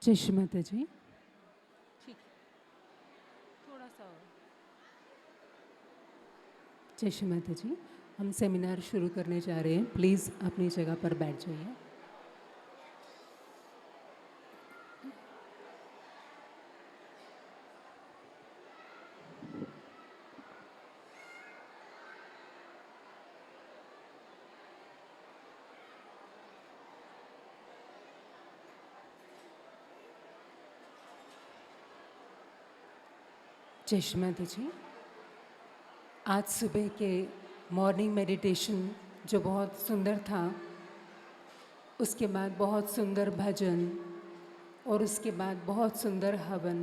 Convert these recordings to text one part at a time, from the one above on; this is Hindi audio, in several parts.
जय श्री माता जी। ठीक, थोड़ा सा और। जय श्री माता जी। हम सेमिनार शुरू करने जा रहे हैं। प्लीज़ अपनी जगह पर बैठ जाइए। जय श्री माता जी। आज सुबह के मॉर्निंग मेडिटेशन जो बहुत सुंदर था, उसके बाद बहुत सुंदर भजन और उसके बाद बहुत सुंदर हवन।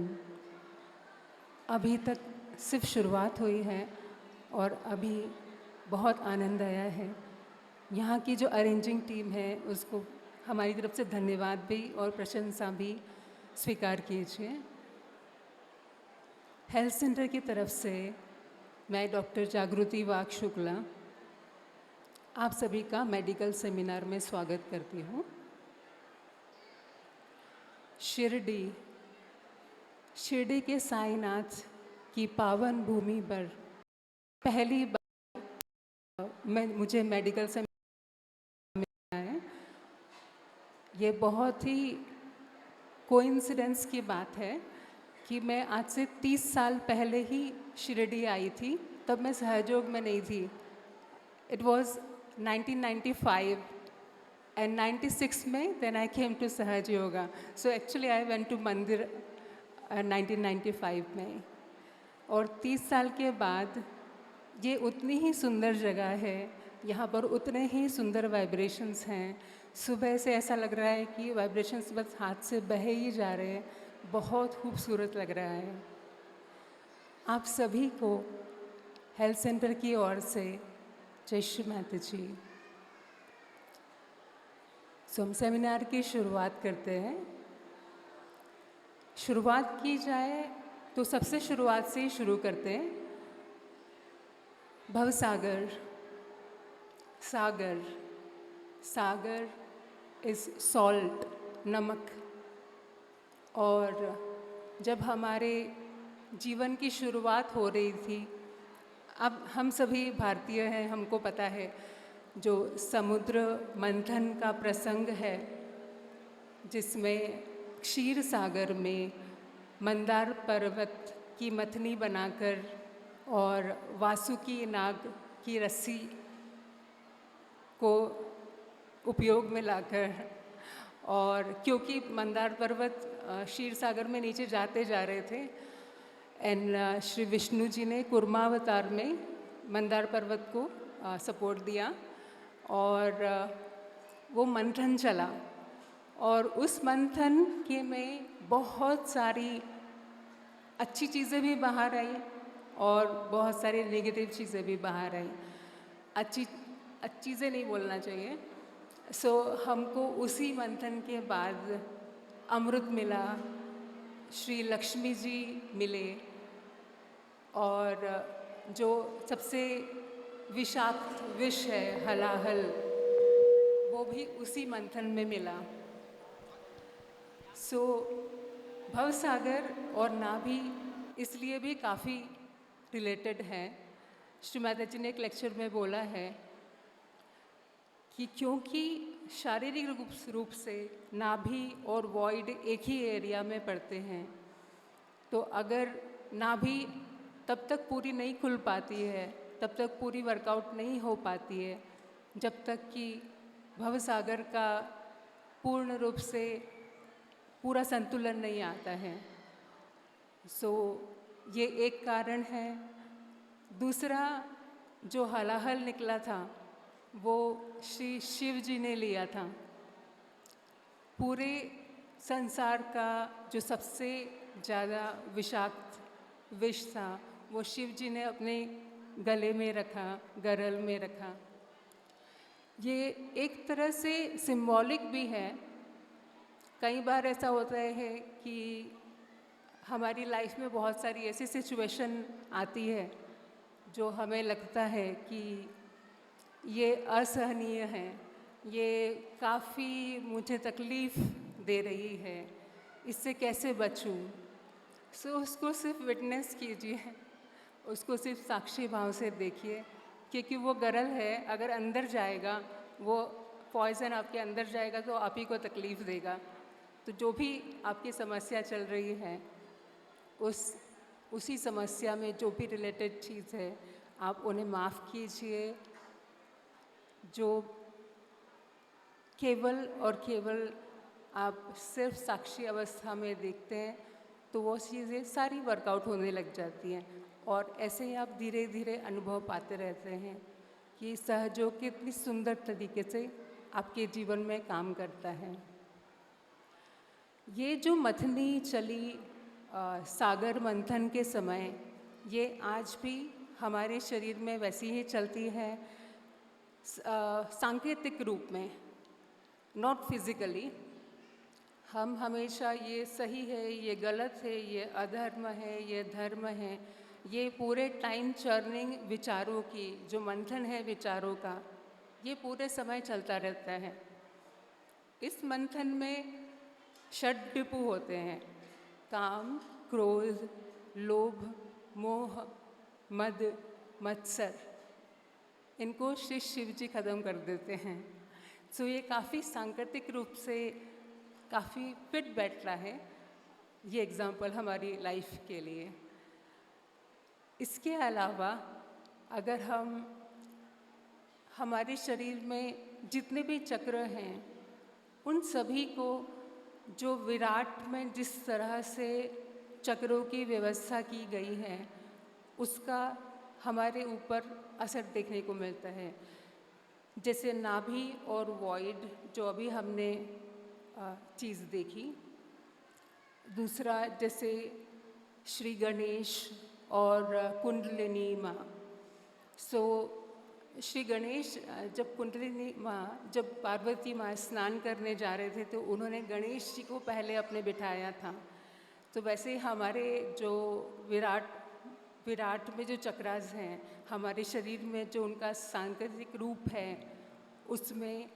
अभी तक सिर्फ शुरुआत हुई है और अभी बहुत आनंद आया है। यहाँ की जो अरेंजिंग टीम है उसको हमारी तरफ से धन्यवाद भी और प्रशंसा भी स्वीकार कीजिए। हेल्थ सेंटर की तरफ से मैं डॉक्टर जागृति वाक शुक्ला आप सभी का मेडिकल सेमिनार में स्वागत करती हूँ। शिरडी के साईनाथ की पावन भूमि पर पहली बार मुझे मेडिकल सेमिनार मिला है। ये बहुत ही कोइंसिडेंस की बात है कि मैं आज से 30 साल पहले ही शिरडी आई थी। तब मैं सहयोग में नहीं थी। इट वॉज 1995 and 96 में then I came to सहज yoga. So actually I went to मंदिर 1995 में। और 30 साल के बाद ये उतनी ही सुंदर जगह है, यहाँ पर उतने ही सुंदर वाइब्रेशंस हैं। सुबह से ऐसा लग रहा है कि वाइब्रेशंस बस हाथ से बहे ही जा रहे हैं। बहुत खूबसूरत लग रहा है। आप सभी को हेल्थ सेंटर की ओर से जय श्री माता जी। सो हम सेमिनार की शुरुआत करते हैं। शुरुआत की जाए तो सबसे शुरुआत से ही शुरू करते हैं। भवसागर, सागर, सागर इज़ सॉल्ट, नमक। और जब हमारे जीवन की शुरुआत हो रही थी, अब हम सभी भारतीय हैं, हमको पता है जो समुद्र मंथन का प्रसंग है, जिसमें क्षीर सागर में मंदार पर्वत की मथनी बनाकर और वासुकी नाग की रस्सी को उपयोग में लाकर, और क्योंकि मंदार पर्वत क्षीर सागर में नीचे जाते जा रहे थे एंड श्री विष्णु जी ने कूर्मावतार में मंदार पर्वत को सपोर्ट दिया और वो मंथन चला। और उस मंथन के में बहुत सारी अच्छी चीज़ें भी बाहर आई और बहुत सारी नेगेटिव चीज़ें भी बाहर आई। अच्छी चीज़ें नहीं बोलना चाहिए। सो हमको उसी मंथन के बाद अमृत मिला, श्री लक्ष्मी जी मिले, और जो सबसे विषाक्त विष है हलाहल, वो भी उसी मंथन में मिला। सो भवसागर और नाभि इसलिए भी काफ़ी रिलेटेड है। श्री माता जी ने एक लेक्चर में बोला है कि क्योंकि शारीरिक रूप से नाभि और वॉइड एक ही एरिया में पड़ते हैं, तो अगर नाभि तब तक पूरी नहीं खुल पाती है, तब तक पूरी वर्कआउट नहीं हो पाती है, जब तक कि भवसागर का पूर्ण रूप से पूरा संतुलन नहीं आता है। सो ये एक कारण है। दूसरा, जो हलाहल निकला था वो श्री शिव जी ने लिया था। पूरे संसार का जो सबसे ज़्यादा विषाक्त विष था वो शिव जी ने अपने गले में रखा, गरल में रखा। ये एक तरह से सिंबॉलिक भी है। कई बार ऐसा होता है कि हमारी लाइफ में बहुत सारी ऐसी सिचुएशन आती है जो हमें लगता है कि ये असहनीय है, ये काफ़ी मुझे तकलीफ़ दे रही है, इससे कैसे बचूं? सो उसको सिर्फ विटनेस कीजिए, उसको सिर्फ साक्षी भाव से देखिए, क्योंकि वो गरल है, अगर अंदर जाएगा, वो पॉइज़न आपके अंदर जाएगा तो आप ही को तकलीफ़ देगा। तो जो भी आपकी समस्या चल रही है, उसी समस्या में जो भी रिलेटेड चीज़ है, आप उन्हें माफ़ कीजिए। जो केवल और केवल आप सिर्फ साक्षी अवस्था में देखते हैं, तो वो चीज़ें सारी वर्कआउट होने लग जाती हैं, और ऐसे ही आप धीरे धीरे अनुभव पाते रहते हैं कि सहयोग कितनी सुंदर तरीके से आपके जीवन में काम करता है। ये जो मथनी चली सागर मंथन के समय, ये आज भी हमारे शरीर में वैसी ही चलती है, सांकेतिक रूप में, नॉट फिज़िकली। हम हमेशा ये सही है, ये गलत है, ये अधर्म है, ये धर्म है, ये पूरे टाइम चर्निंग विचारों की जो मंथन है विचारों का, ये पूरे समय चलता रहता है। इस मंथन में षड्रिपु होते हैं, काम, क्रोध, लोभ, मोह, मद, मत्सर। इनको श्री शिव जी खत्म कर देते हैं। सो ये काफ़ी सांकेतिक रूप से काफ़ी फिट बैठता है, ये एग्ज़ाम्पल हमारी लाइफ के लिए। इसके अलावा अगर हम हमारे शरीर में जितने भी चक्र हैं, उन सभी को जो विराट में जिस तरह से चक्रों की व्यवस्था की गई है, उसका हमारे ऊपर असर देखने को मिलता है। जैसे नाभि और वॉइड जो अभी हमने चीज़ देखी। दूसरा जैसे श्री गणेश और कुंडलिनी माँ। सो श्री गणेश जब कुंडलिनी माँ, जब पार्वती माँ स्नान करने जा रहे थे तो उन्होंने गणेश जी को पहले अपने बिठाया था। तो वैसे हमारे जो विराट में जो चक्रास हैं, हमारे शरीर में जो उनका सांकेतिक रूप है, उसमें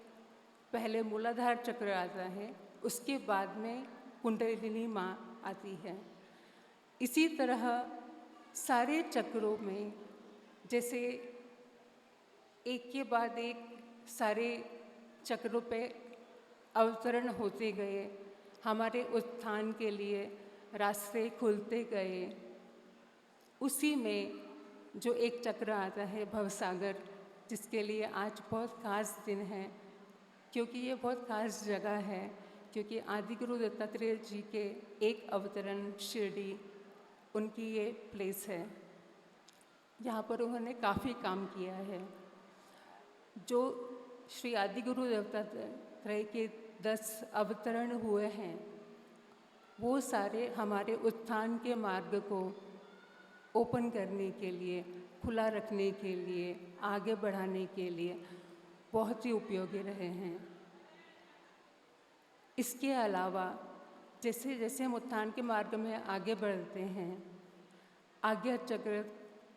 पहले मूलाधार चक्र आता है, उसके बाद में कुंडलिनी माँ आती है। इसी तरह सारे चक्रों में जैसे एक के बाद एक सारे चक्रों पे अवतरण होते गए, हमारे उत्थान के लिए रास्ते खुलते गए। उसी में जो एक चक्र आता है भवसागर, जिसके लिए आज बहुत खास दिन है, क्योंकि ये बहुत खास जगह है, क्योंकि आदि गुरु दत्तात्रेय जी के एक अवतरण शिरडी, उनकी ये प्लेस है। यहाँ पर उन्होंने काफ़ी काम किया है। जो श्री आदि गुरु दत्तात्रेय के 10 अवतरण हुए हैं, वो सारे हमारे उत्थान के मार्ग को ओपन करने के लिए, खुला रखने के लिए, आगे बढ़ाने के लिए बहुत ही उपयोगी रहे हैं। इसके अलावा जैसे जैसे हम उत्थान के मार्ग में आगे बढ़ते हैं, आज्ञा चक्र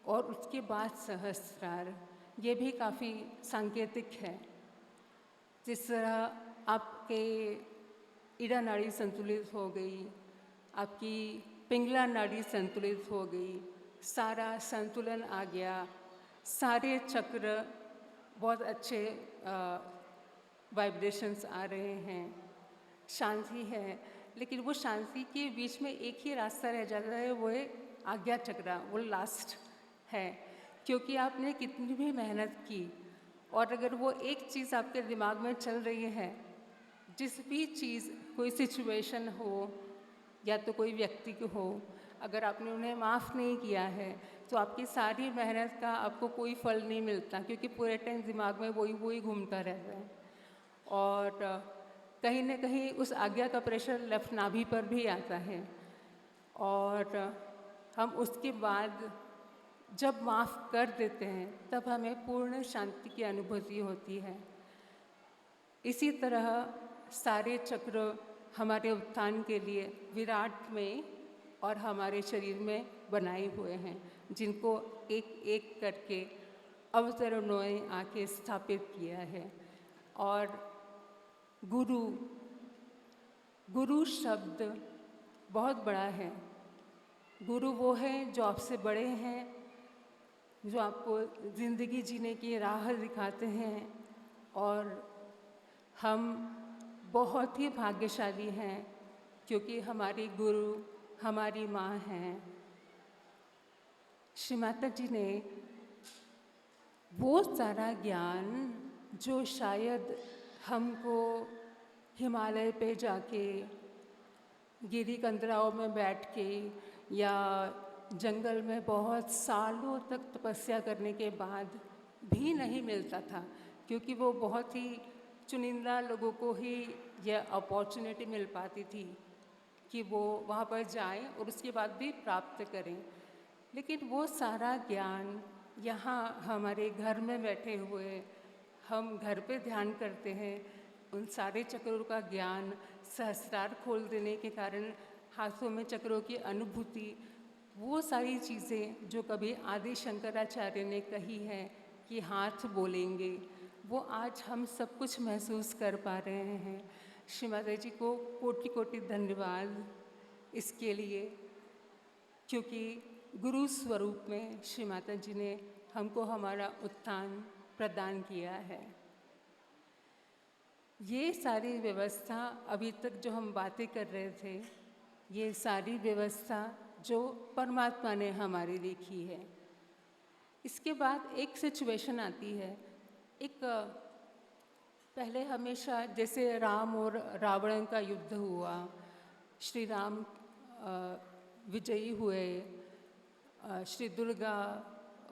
और उसके बाद सहस्त्रार, ये भी काफ़ी सांकेतिक है। जिस तरह आपके ईड़ा नाड़ी संतुलित हो गई, आपकी पिंगला नाड़ी संतुलित हो गई, सारा संतुलन आ गया, सारे चक्र बहुत अच्छे वाइब्रेशंस आ रहे हैं, शांति है। लेकिन वो शांति के बीच में एक ही रास्ता रह जाता है, वो है आज्ञा चक्र, वो लास्ट है। क्योंकि आपने कितनी भी मेहनत की और अगर वो एक चीज़ आपके दिमाग में चल रही है, जिस भी चीज़, कोई सिचुएशन हो या तो कोई व्यक्ति को हो, अगर आपने उन्हें माफ़ नहीं किया है तो आपकी सारी मेहनत का आपको कोई फल नहीं मिलता, क्योंकि पूरे टाइम दिमाग में वही घूमता रहता है। और कहीं ना कहीं उस आज्ञा का प्रेशर लेफ्ट नाभि पर भी आता है। और हम उसके बाद जब माफ़ कर देते हैं तब हमें पूर्ण शांति की अनुभूति होती है। इसी तरह सारे चक्र हमारे उत्थान के लिए विराट में और हमारे शरीर में बनाए हुए हैं, जिनको एक एक करके अवतरणों ने आके स्थापित किया है। और गुरु शब्द बहुत बड़ा है। गुरु वो हैं जो आपसे बड़े हैं, जो आपको ज़िंदगी जीने की राह दिखाते हैं, और हम बहुत ही भाग्यशाली हैं क्योंकि हमारी गुरु हमारी माँ हैं। श्री माता जी ने वो सारा ज्ञान जो शायद हमको हिमालय पे जाके, गिरी कंदराओं में बैठ के या जंगल में बहुत सालों तक तपस्या करने के बाद भी नहीं मिलता था, क्योंकि वो बहुत ही चुनिंदा लोगों को ही यह अपॉर्चुनिटी मिल पाती थी कि वो वहाँ पर जाएं और उसके बाद भी प्राप्त करें। लेकिन वो सारा ज्ञान यहाँ हमारे घर में बैठे हुए हम घर पे ध्यान करते हैं, उन सारे चक्रों का ज्ञान सहस्रार खोल देने के कारण हाथों में चक्रों की अनुभूति, वो सारी चीज़ें जो कभी आदि शंकराचार्य ने कही है कि हाथ बोलेंगे, वो आज हम सब कुछ महसूस कर पा रहे हैं। श्री माता जी को कोटि कोटि धन्यवाद इसके लिए, क्योंकि गुरु स्वरूप में श्री माता जी ने हमको हमारा उत्थान प्रदान किया है। ये सारी व्यवस्था अभी तक जो हम बातें कर रहे थे, ये सारी व्यवस्था जो परमात्मा ने हमारी देखी है। इसके बाद एक सिचुएशन आती है, एक पहले हमेशा जैसे राम और रावण का युद्ध हुआ, श्री राम विजयी हुए, श्री दुर्गा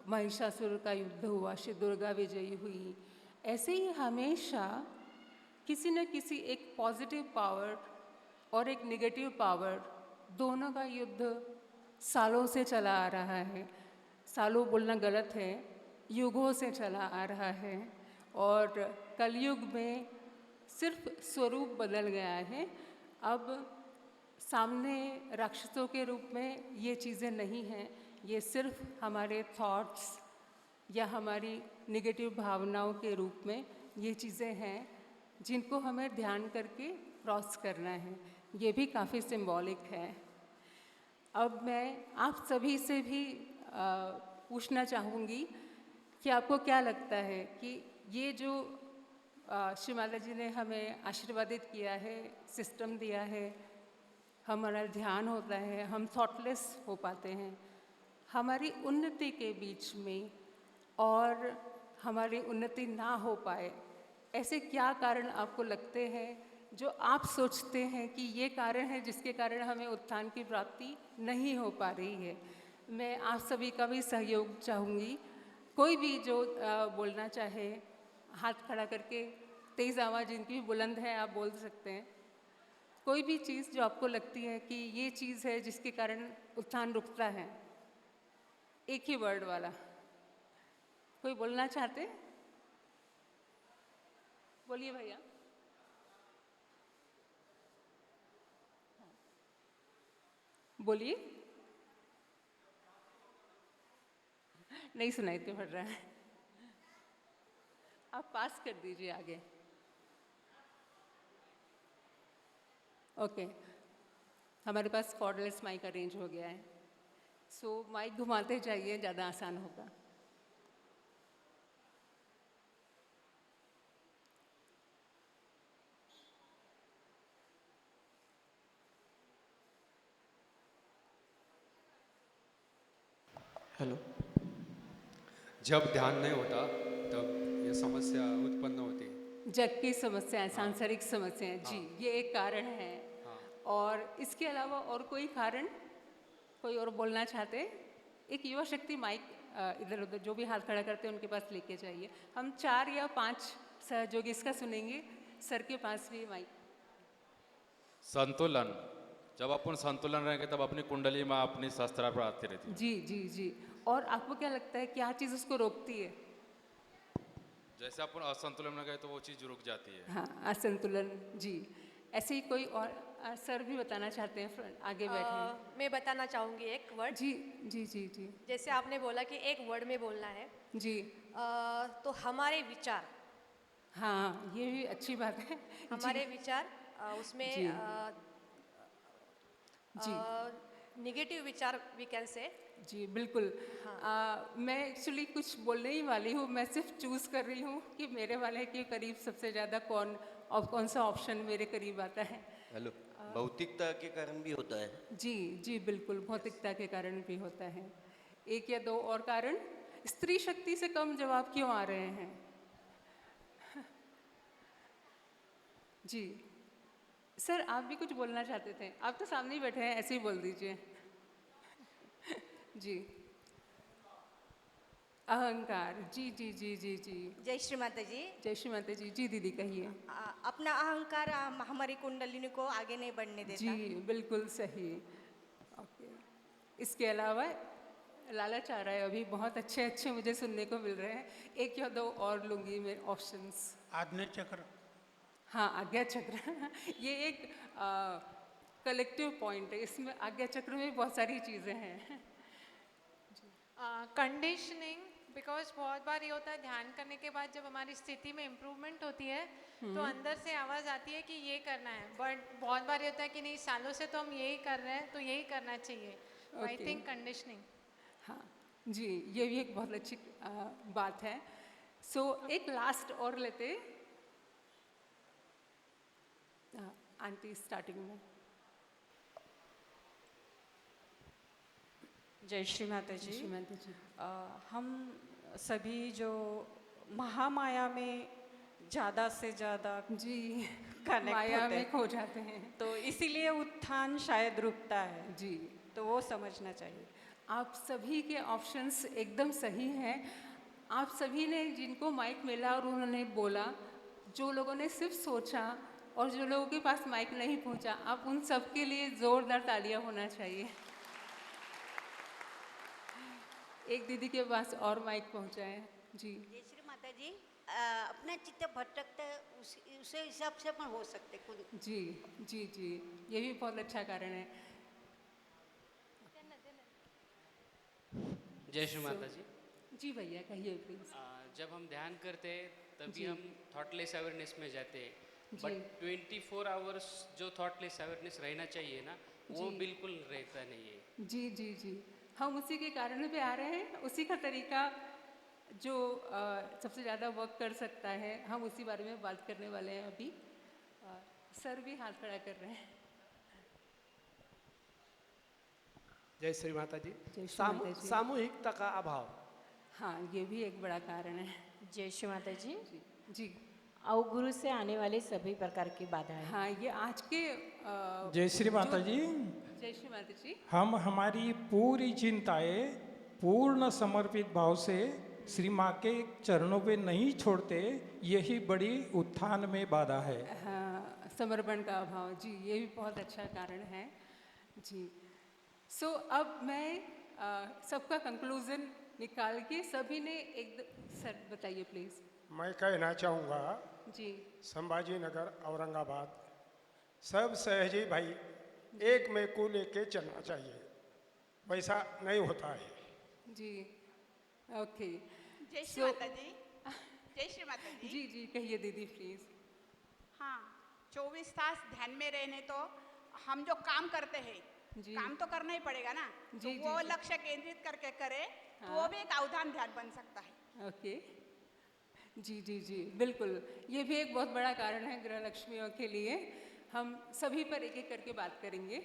महिषासुर का युद्ध हुआ, श्री दुर्गा विजयी हुई। ऐसे ही हमेशा किसी न किसी एक पॉजिटिव पावर और एक नेगेटिव पावर, दोनों का युद्ध सालों से चला आ रहा है। सालों बोलना गलत है, युगों से चला आ रहा है। और कलयुग में सिर्फ स्वरूप बदल गया है। अब सामने राक्षसों के रूप में ये चीज़ें नहीं हैं, ये सिर्फ हमारे थॉट्स या हमारी नेगेटिव भावनाओं के रूप में ये चीज़ें हैं, जिनको हमें ध्यान करके क्रॉस करना है। ये भी काफ़ी सिंबॉलिक है। अब मैं आप सभी से भी पूछना चाहूँगी कि आपको क्या लगता है कि ये जो श्री माता जी ने हमें आशीर्वादित किया है, सिस्टम दिया है, हमारा ध्यान होता है, हम थॉटलेस हो पाते हैं, हमारी उन्नति के बीच में और हमारी उन्नति ना हो पाए, ऐसे क्या कारण आपको लगते हैं जो आप सोचते हैं कि ये कारण है जिसके कारण हमें उत्थान की प्राप्ति नहीं हो पा रही है? मैं आप सभी का भी सहयोग चाहूँगी। कोई भी जो बोलना चाहे, हाथ खड़ा करके, तेज़ आवाज़ जिनकी भी बुलंद है आप बोल सकते हैं। कोई भी चीज़ जो आपको लगती है कि ये चीज़ है जिसके कारण उत्थान रुकता है, एक ही वर्ड वाला। कोई बोलना चाहते? बोलिए भैया। बोलिए। नहीं सुनाई तो पड़ रहा है, आप पास कर दीजिए आगे। ओके, हमारे पास कॉर्डलेस माइक अरेंज हो गया है, सो माइक घुमाते जाइए, ज़्यादा आसान होगा। हेलो। जब ध्यान नहीं होता तब ये समस्या उत्पन्न होती है। जग की समस्याएं, सांसारिक समस्याएं, जी, ये एक कारण है। और इसके अलावा और कोई कारण कोई और बोलना चाहते हैं? एक युवा शक्ति माइक इधर उधर जो भी हाथ खड़ा करते हैं उनके पास लेके जाइए। हम 4 या 5 सहयोगी इसका सुनेंगे। सर के पास भी माइक। संतुलन, जब अपन संतुलन रहेंगे तब अपनी कुंडली में अपनी शस्त्रा पर आती रहती है। जी जी जी। और आपको क्या लगता है क्या चीज़ उसको रोकती है? जैसे अपन असंतुलन में गए तो वो चीज़ रुक जाती है। हाँ, असंतुलन, जी। ऐसे ही कोई और सर भी बताना चाहते हैं, आगे बैठे हैं। मैं बताना चाहूँगी एक वर्ड। जी जी जी जी जैसे आपने बोला कि एक वर्ड में बोलना है, जी। तो हमारे विचार, हाँ, ये भी अच्छी बात है। हमारे जी विचार उसमें जी जी निगेटिव विचार वी कैन से। जी बिल्कुल। मैं एक्चुअली कुछ बोलने ही वाली हूँ, मैं सिर्फ चूज़ कर रही हूँ कि मेरे वाले के करीब सबसे ज़्यादा कौन सा ऑप्शन मेरे करीब आता है। हेलो, भौतिकता के कारण भी होता है। जी जी बिल्कुल, भौतिकता के कारण भी होता है। एक या दो और कारण। स्त्री शक्ति से कम जवाब क्यों आ रहे हैं? जी सर, आप भी कुछ बोलना चाहते थे? आप तो सामने ही बैठे हैं, ऐसे ही बोल दीजिए। जी अहंकार, जी जी जी जी जी। जय श्री माता जी। जय श्री माता जी। जी दीदी कहिए। अपना अहंकार हमारी कुंडलिनी को आगे नहीं बढ़ने देता। जी बिल्कुल सही। ओके, इसके अलावा लालच आ रहा है अभी, बहुत अच्छे अच्छे मुझे सुनने को मिल रहे हैं। एक या दो और लूँगी मैं ऑप्शंस। आज्ञा चक्र। हाँ आज्ञा चक्र ये एक कलेक्टिव पॉइंट है, इसमें आज्ञा चक्र में बहुत सारी चीज़ें हैं। कंडीशनिंग, बिकॉज बहुत बार ये होता है ध्यान करने के बाद जब हमारी स्थिति में इम्प्रूवमेंट होती है तो अंदर से आवाज़ आती है कि ये करना है, बट बहुत बार ये होता है कि नहीं, सालों से तो हम यही कर रहे हैं तो यही करना चाहिए। आई Okay. Think conditioning. हाँ जी, ये भी एक बहुत अच्छी बात है। सो एक लास्ट और लेते। आंटी स्टार्टिंग में। जय श्री माता जी। श्री माता जी। हम सभी जो महामाया में ज़्यादा से ज़्यादा जी कनेक्ट माया होते में हैं, खो जाते हैं। तो इसीलिए उत्थान शायद रुकता है, जी तो वो समझना चाहिए। आप सभी के ऑप्शंस एकदम सही हैं। आप सभी ने जिनको माइक मिला और उन्होंने बोला, जो लोगों ने सिर्फ सोचा और जो लोगों के पास माइक नहीं पहुंचा, आप उन सब के लिए ज़ोरदार तालियां होना चाहिए। एक दीदी के पास और माइक पहुंचा है। जी जय श्री माता जी। अपना चित्त भटकता है, उसे हिसाब से अपन हो सकते खुद। जी जी जी, ये भी बहुत अच्छा कारण है। जय श्री माता जी। जी भैया कहिए प्लीज। जब हम ध्यान करते हैं तभी जी। हम थॉटलेस अवेयरनेस में जाते हैं, जी। बट 24 आवर्स जो थॉटलेस अवेयरनेस रहना चाहिए ना, वो जी। बिल्कुल रहता नहीं है। जी जी जी, हम उसी के कारण पे आ रहे हैं। उसी का तरीका जो सबसे ज़्यादा वर्क कर सकता है, हम उसी बारे में बात करने वाले हैं अभी। सर भी हाथ खड़ा कर रहे हैं। जय श्री माता जी। जय श्री माता जी। सामूहिकता का अभाव। हाँ, ये भी एक बड़ा कारण है। जय श्री माता जी। जी जी अवगुरु से आने वाले सभी प्रकार की बाधाएं। हाँ, ये आज के जय श्री माता जी। जय श्री माता जी। हम हमारी पूरी चिंताएं पूर्ण समर्पित भाव से श्री माँ के चरणों पे नहीं छोड़ते, यही बड़ी उत्थान में बाधा है। हाँ, समर्पण का अभाव, जी ये भी बहुत अच्छा कारण है। जी सो अब मैं सबका कंक्लूजन निकाल के सभी ने सर बताइए प्लीज़। मैं कहना चाहूँगा, जी संभाजी नगर औरंगाबाद सब सहजी भाई एक में को लेके चलना चाहिए, वैसा नहीं होता है। जी ओके। जय श्री माता जी। जय श्री माता जी। जी जी कहिए दीदी प्लीज़। हाँ, 24 तास ध्यान में रहने तो हम जो काम करते हैं, जी। काम तो करना ही पड़ेगा ना, जी, तो जी, वो जी। लक्ष्य केंद्रित करके करे तो हाँ। वो भी एक अवधान ध्यान बन सकता है। ओके जी जी जी बिल्कुल, ये भी एक बहुत बड़ा कारण है गृह लक्ष्मियों के लिए। हम सभी पर एक एक करके बात करेंगे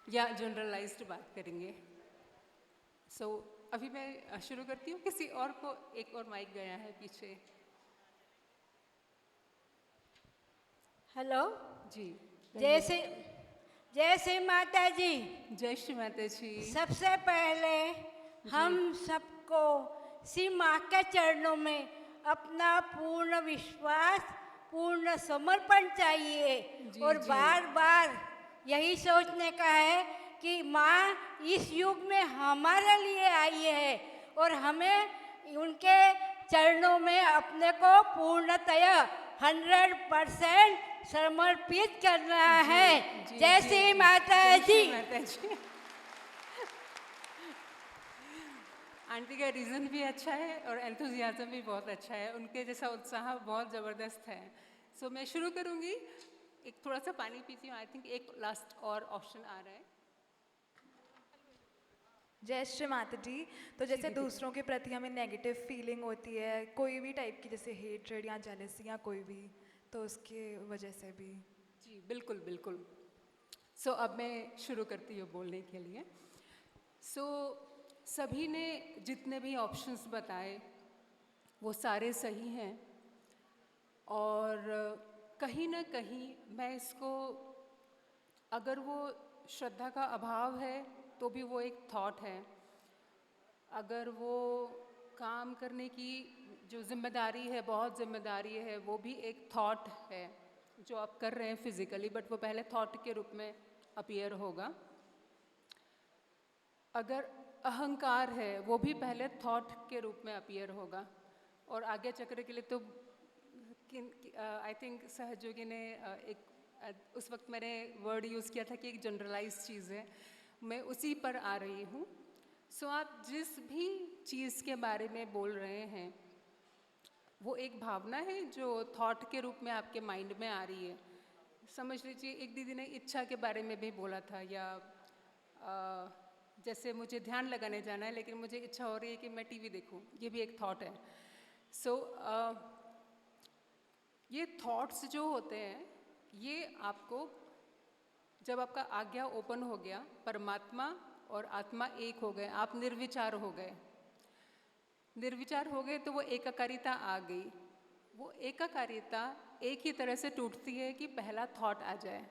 या जनरलाइज्ड बात करेंगे। सो अभी मैं शुरू करती हूँ। किसी और को एक और माइक गया है पीछे। हेलो जी जय श्री माता जी। जय श्री माता जी। सबसे पहले हम सबको श्री माँ के चरणों में अपना पूर्ण विश्वास, पूर्ण समर्पण चाहिए। जी, और जी। बार बार यही सोचने का है कि माँ इस युग में हमारे लिए आई है और हमें उनके चरणों में अपने को पूर्णतया 100% समर्पित करना है। जी, जय जी, श्री जी। माता जय श्री जी। माता जी। आंटी का रीज़न भी अच्छा है और एंथुजियाज्म भी बहुत अच्छा है, उनके जैसा उत्साह बहुत ज़बरदस्त है। सो मैं शुरू करूँगी। एक थोड़ा सा पानी पीती हूँ। आई थिंक एक लास्ट और ऑप्शन आ रहा है। जय श्री माता जी। तो जैसे दूसरों के प्रति हमें नेगेटिव फीलिंग होती है, कोई भी टाइप की, जैसे हेट्रेड या जेलसी या कोई भी, तो उसकी वजह से भी। जी बिल्कुल बिल्कुल। अब मैं शुरू करती हूँ बोलने के लिए। सभी ने जितने भी ऑप्शंस बताए वो सारे सही हैं, और कहीं ना कहीं मैं इसको, अगर वो श्रद्धा का अभाव है तो भी वो एक थॉट है, अगर वो काम करने की जो जिम्मेदारी है, बहुत जिम्मेदारी है, वो भी एक थॉट है जो आप कर रहे हैं फिजिकली, बट वो पहले थॉट के रूप में अपीयर होगा। अगर अहंकार है वो भी पहले थॉट के रूप में अपीयर होगा। और आज्ञा चक्र के लिए तो आई थिंक सहयोगी ने उस वक्त मैंने वर्ड यूज़ किया था कि एक जनरलाइज चीज़ है, मैं उसी पर आ रही हूँ। आप जिस भी चीज़ के बारे में बोल रहे हैं वो एक भावना है जो थॉट के रूप में आपके माइंड में आ रही है। समझ लीजिए एक दीदी ने इच्छा के बारे में भी बोला था, या जैसे मुझे ध्यान लगाने जाना है लेकिन मुझे इच्छा हो रही है कि मैं टीवी देखूं, ये भी एक थॉट है। ये थॉट्स जो होते हैं ये आपको, जब आपका आज्ञा ओपन हो गया, परमात्मा और आत्मा एक हो गए, आप निर्विचार हो गए। निर्विचार हो गए तो वो एकाकारिता आ गई। वो एकाकारिता एक ही तरह से टूटती है कि पहला थॉट आ जाए,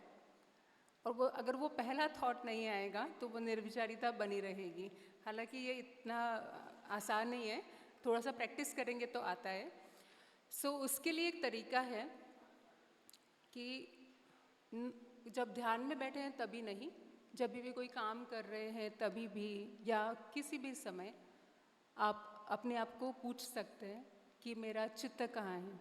और वो अगर वो पहला थॉट नहीं आएगा तो वो निर्विचारिता बनी रहेगी। हालांकि ये इतना आसान नहीं है, थोड़ा सा प्रैक्टिस करेंगे तो आता है। उसके लिए एक तरीका है कि जब ध्यान में बैठे हैं तभी नहीं, जब भी कोई काम कर रहे हैं तभी भी, या किसी भी समय आप अपने आप को पूछ सकते हैं कि मेरा चित्त कहाँ है।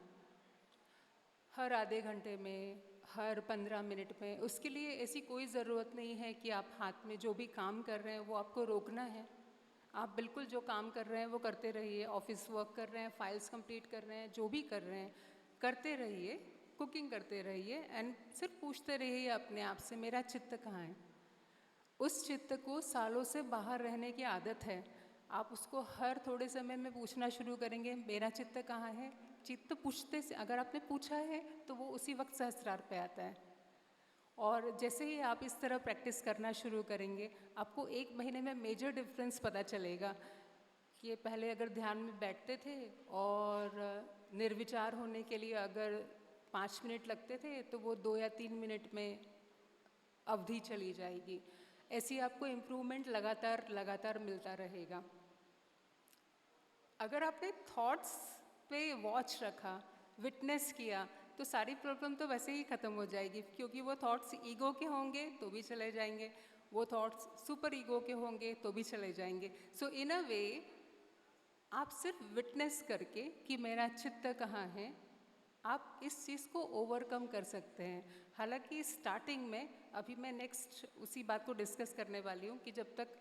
हर आधे घंटे में, हर 15 मिनट में। उसके लिए ऐसी कोई ज़रूरत नहीं है कि आप हाथ में जो भी काम कर रहे हैं वो आपको रोकना है। आप बिल्कुल जो काम कर रहे हैं वो करते रहिए। ऑफिस वर्क कर रहे हैं, फाइल्स कंप्लीट कर रहे हैं, जो भी कर रहे हैं करते रहिए, कुकिंग करते रहिए, एंड सिर्फ पूछते रहिए अपने आप से मेरा चित्त कहाँ है। उस चित्त को सालों से बाहर रहने की आदत है, आप उसको हर थोड़े समय में पूछना शुरू करेंगे मेरा चित्त कहाँ है। चित्त पूछते से, अगर आपने पूछा है तो वो उसी वक्त सहस्रार पे आता है। और जैसे ही आप इस तरह प्रैक्टिस करना शुरू करेंगे आपको 1 महीने में मेजर डिफरेंस पता चलेगा कि पहले अगर ध्यान में बैठते थे और निर्विचार होने के लिए अगर 5 मिनट लगते थे तो वो 2 या 3 मिनट में अवधि चली जाएगी। ऐसी आपको इम्प्रूवमेंट लगातार मिलता रहेगा। अगर आपने थॉट्स पे वॉच रखा, विटनेस किया, तो सारी प्रॉब्लम तो वैसे ही ख़त्म हो जाएगी, क्योंकि वो थॉट्स ईगो के होंगे तो भी चले जाएंगे, वो थॉट्स सुपर ईगो के होंगे तो भी चले जाएंगे। इन अ वे आप सिर्फ विटनेस करके कि मेरा चित्त कहाँ है, आप इस चीज़ को ओवरकम कर सकते हैं। हालांकि स्टार्टिंग में, अभी मैं नेक्स्ट उसी बात को डिस्कस करने वाली हूँ कि जब तक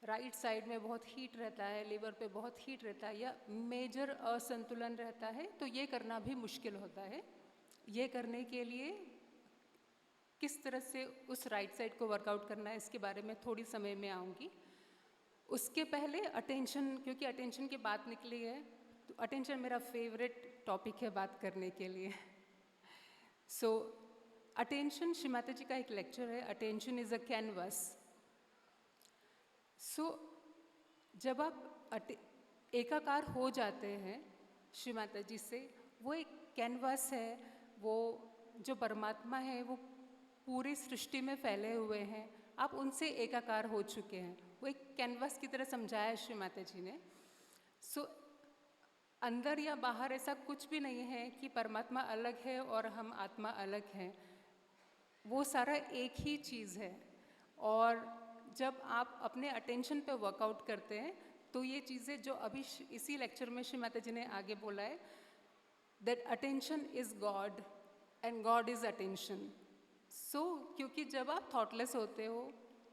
राइट साइड में बहुत हीट रहता है, लिवर पे बहुत हीट रहता है, या मेजर असंतुलन रहता है, तो ये करना भी मुश्किल होता है। ये करने के लिए किस तरह से उस राइट साइड को वर्कआउट करना है इसके बारे में थोड़ी समय में आऊँगी। उसके पहले अटेंशन, क्योंकि अटेंशन की बात निकली है तो अटेंशन मेरा फेवरेट टॉपिक है बात करने के लिए। अटेंशन, श्री माता जी का एक लेक्चर है, अटेंशन इज़ अ कैनवस। जब आप एकाकार हो जाते हैं श्री माता जी से, वो एक कैनवास है, वो जो परमात्मा है वो पूरी सृष्टि में फैले हुए हैं, आप उनसे एकाकार हो चुके हैं। वो एक कैनवास की तरह समझाया श्री माता जी ने। अंदर या बाहर ऐसा कुछ भी नहीं है कि परमात्मा अलग है और हम आत्मा अलग हैं, वो सारा एक ही चीज़ है। और जब आप अपने अटेंशन पे वर्कआउट करते हैं तो ये चीज़ें जो अभी इसी लेक्चर में श्री माता जी ने आगे बोला है, that attention is God and God is attention. क्योंकि जब आप थॉटलेस होते हो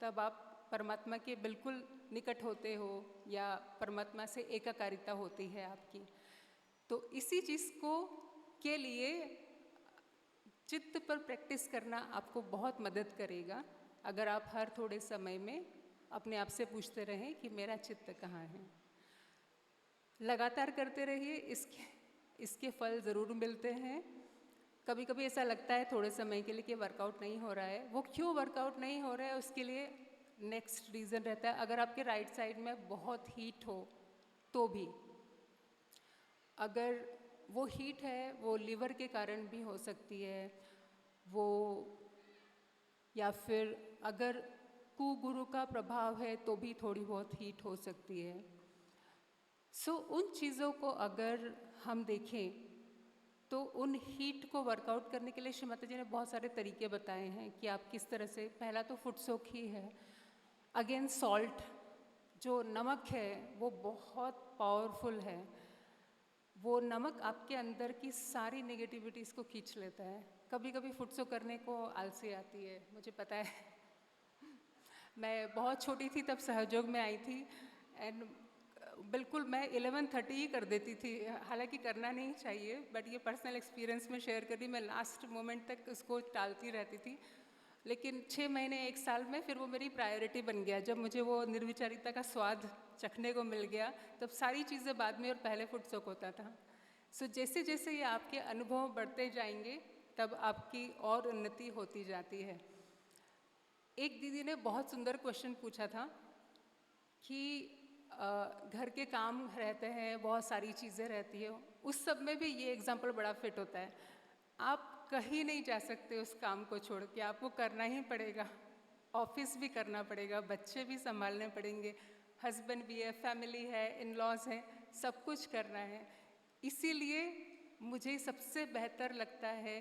तब आप परमात्मा के बिल्कुल निकट होते हो, या परमात्मा से एकाकारिता होती है आपकी। तो इसी चीज़ को के लिए चित्त पर प्रैक्टिस करना आपको बहुत मदद करेगा। अगर आप हर थोड़े समय में अपने आप से पूछते रहें कि मेरा चित्त कहाँ है। लगातार करते रहिए, इसके फल ज़रूर मिलते हैं। कभी कभी ऐसा लगता है थोड़े समय के लिए कि वर्कआउट नहीं हो रहा है, वो क्यों वर्कआउट नहीं हो रहा है उसके लिए नेक्स्ट रीज़न रहता है। अगर आपके राइट साइड में बहुत हीट हो तो भी, अगर वो हीट है वो लीवर के कारण भी हो सकती है, वो या फिर अगर कुगुरु का प्रभाव है तो भी थोड़ी बहुत हीट हो सकती है। सो उन चीज़ों को अगर हम देखें तो उन हीट को वर्कआउट करने के लिए श्री माता जी ने बहुत सारे तरीके बताए हैं कि आप किस तरह से। पहला तो फुट सोक ही है। अगेन सॉल्ट, जो नमक है वो बहुत पावरफुल है। वो नमक आपके अंदर की सारी नेगेटिविटीज़ को खींच लेता है। कभी कभी फुट सोक करने को आलसी आती है, मुझे पता है। मैं बहुत छोटी थी तब सहयोग में आई थी एंड बिल्कुल मैं 11:30 ही कर देती थी, हालांकि करना नहीं चाहिए, बट ये पर्सनल एक्सपीरियंस में शेयर करी। मैं लास्ट मोमेंट तक उसको टालती रहती थी, लेकिन 6 महीने 1 साल में फिर वो मेरी प्रायोरिटी बन गया। जब मुझे वो निर्विचारिता का स्वाद चखने को मिल गया तब सारी चीज़ें बाद में और पहले फुट सोक होता था। सो जैसे जैसे ये आपके अनुभव बढ़ते जाएंगे तब आपकी और उन्नति होती जाती है। एक दीदी ने बहुत सुंदर क्वेश्चन पूछा था कि घर के काम रहते हैं, बहुत सारी चीज़ें रहती है, उस सब में भी ये एग्जाम्पल बड़ा फिट होता है। आप कहीं नहीं जा सकते उस काम को छोड़ के, आपको करना ही पड़ेगा। ऑफिस भी करना पड़ेगा, बच्चे भी संभालने पड़ेंगे, हस्बैंड भी है, फैमिली है, इन लॉज हैं, सब कुछ करना है। इसीलिए मुझे सबसे बेहतर लगता है,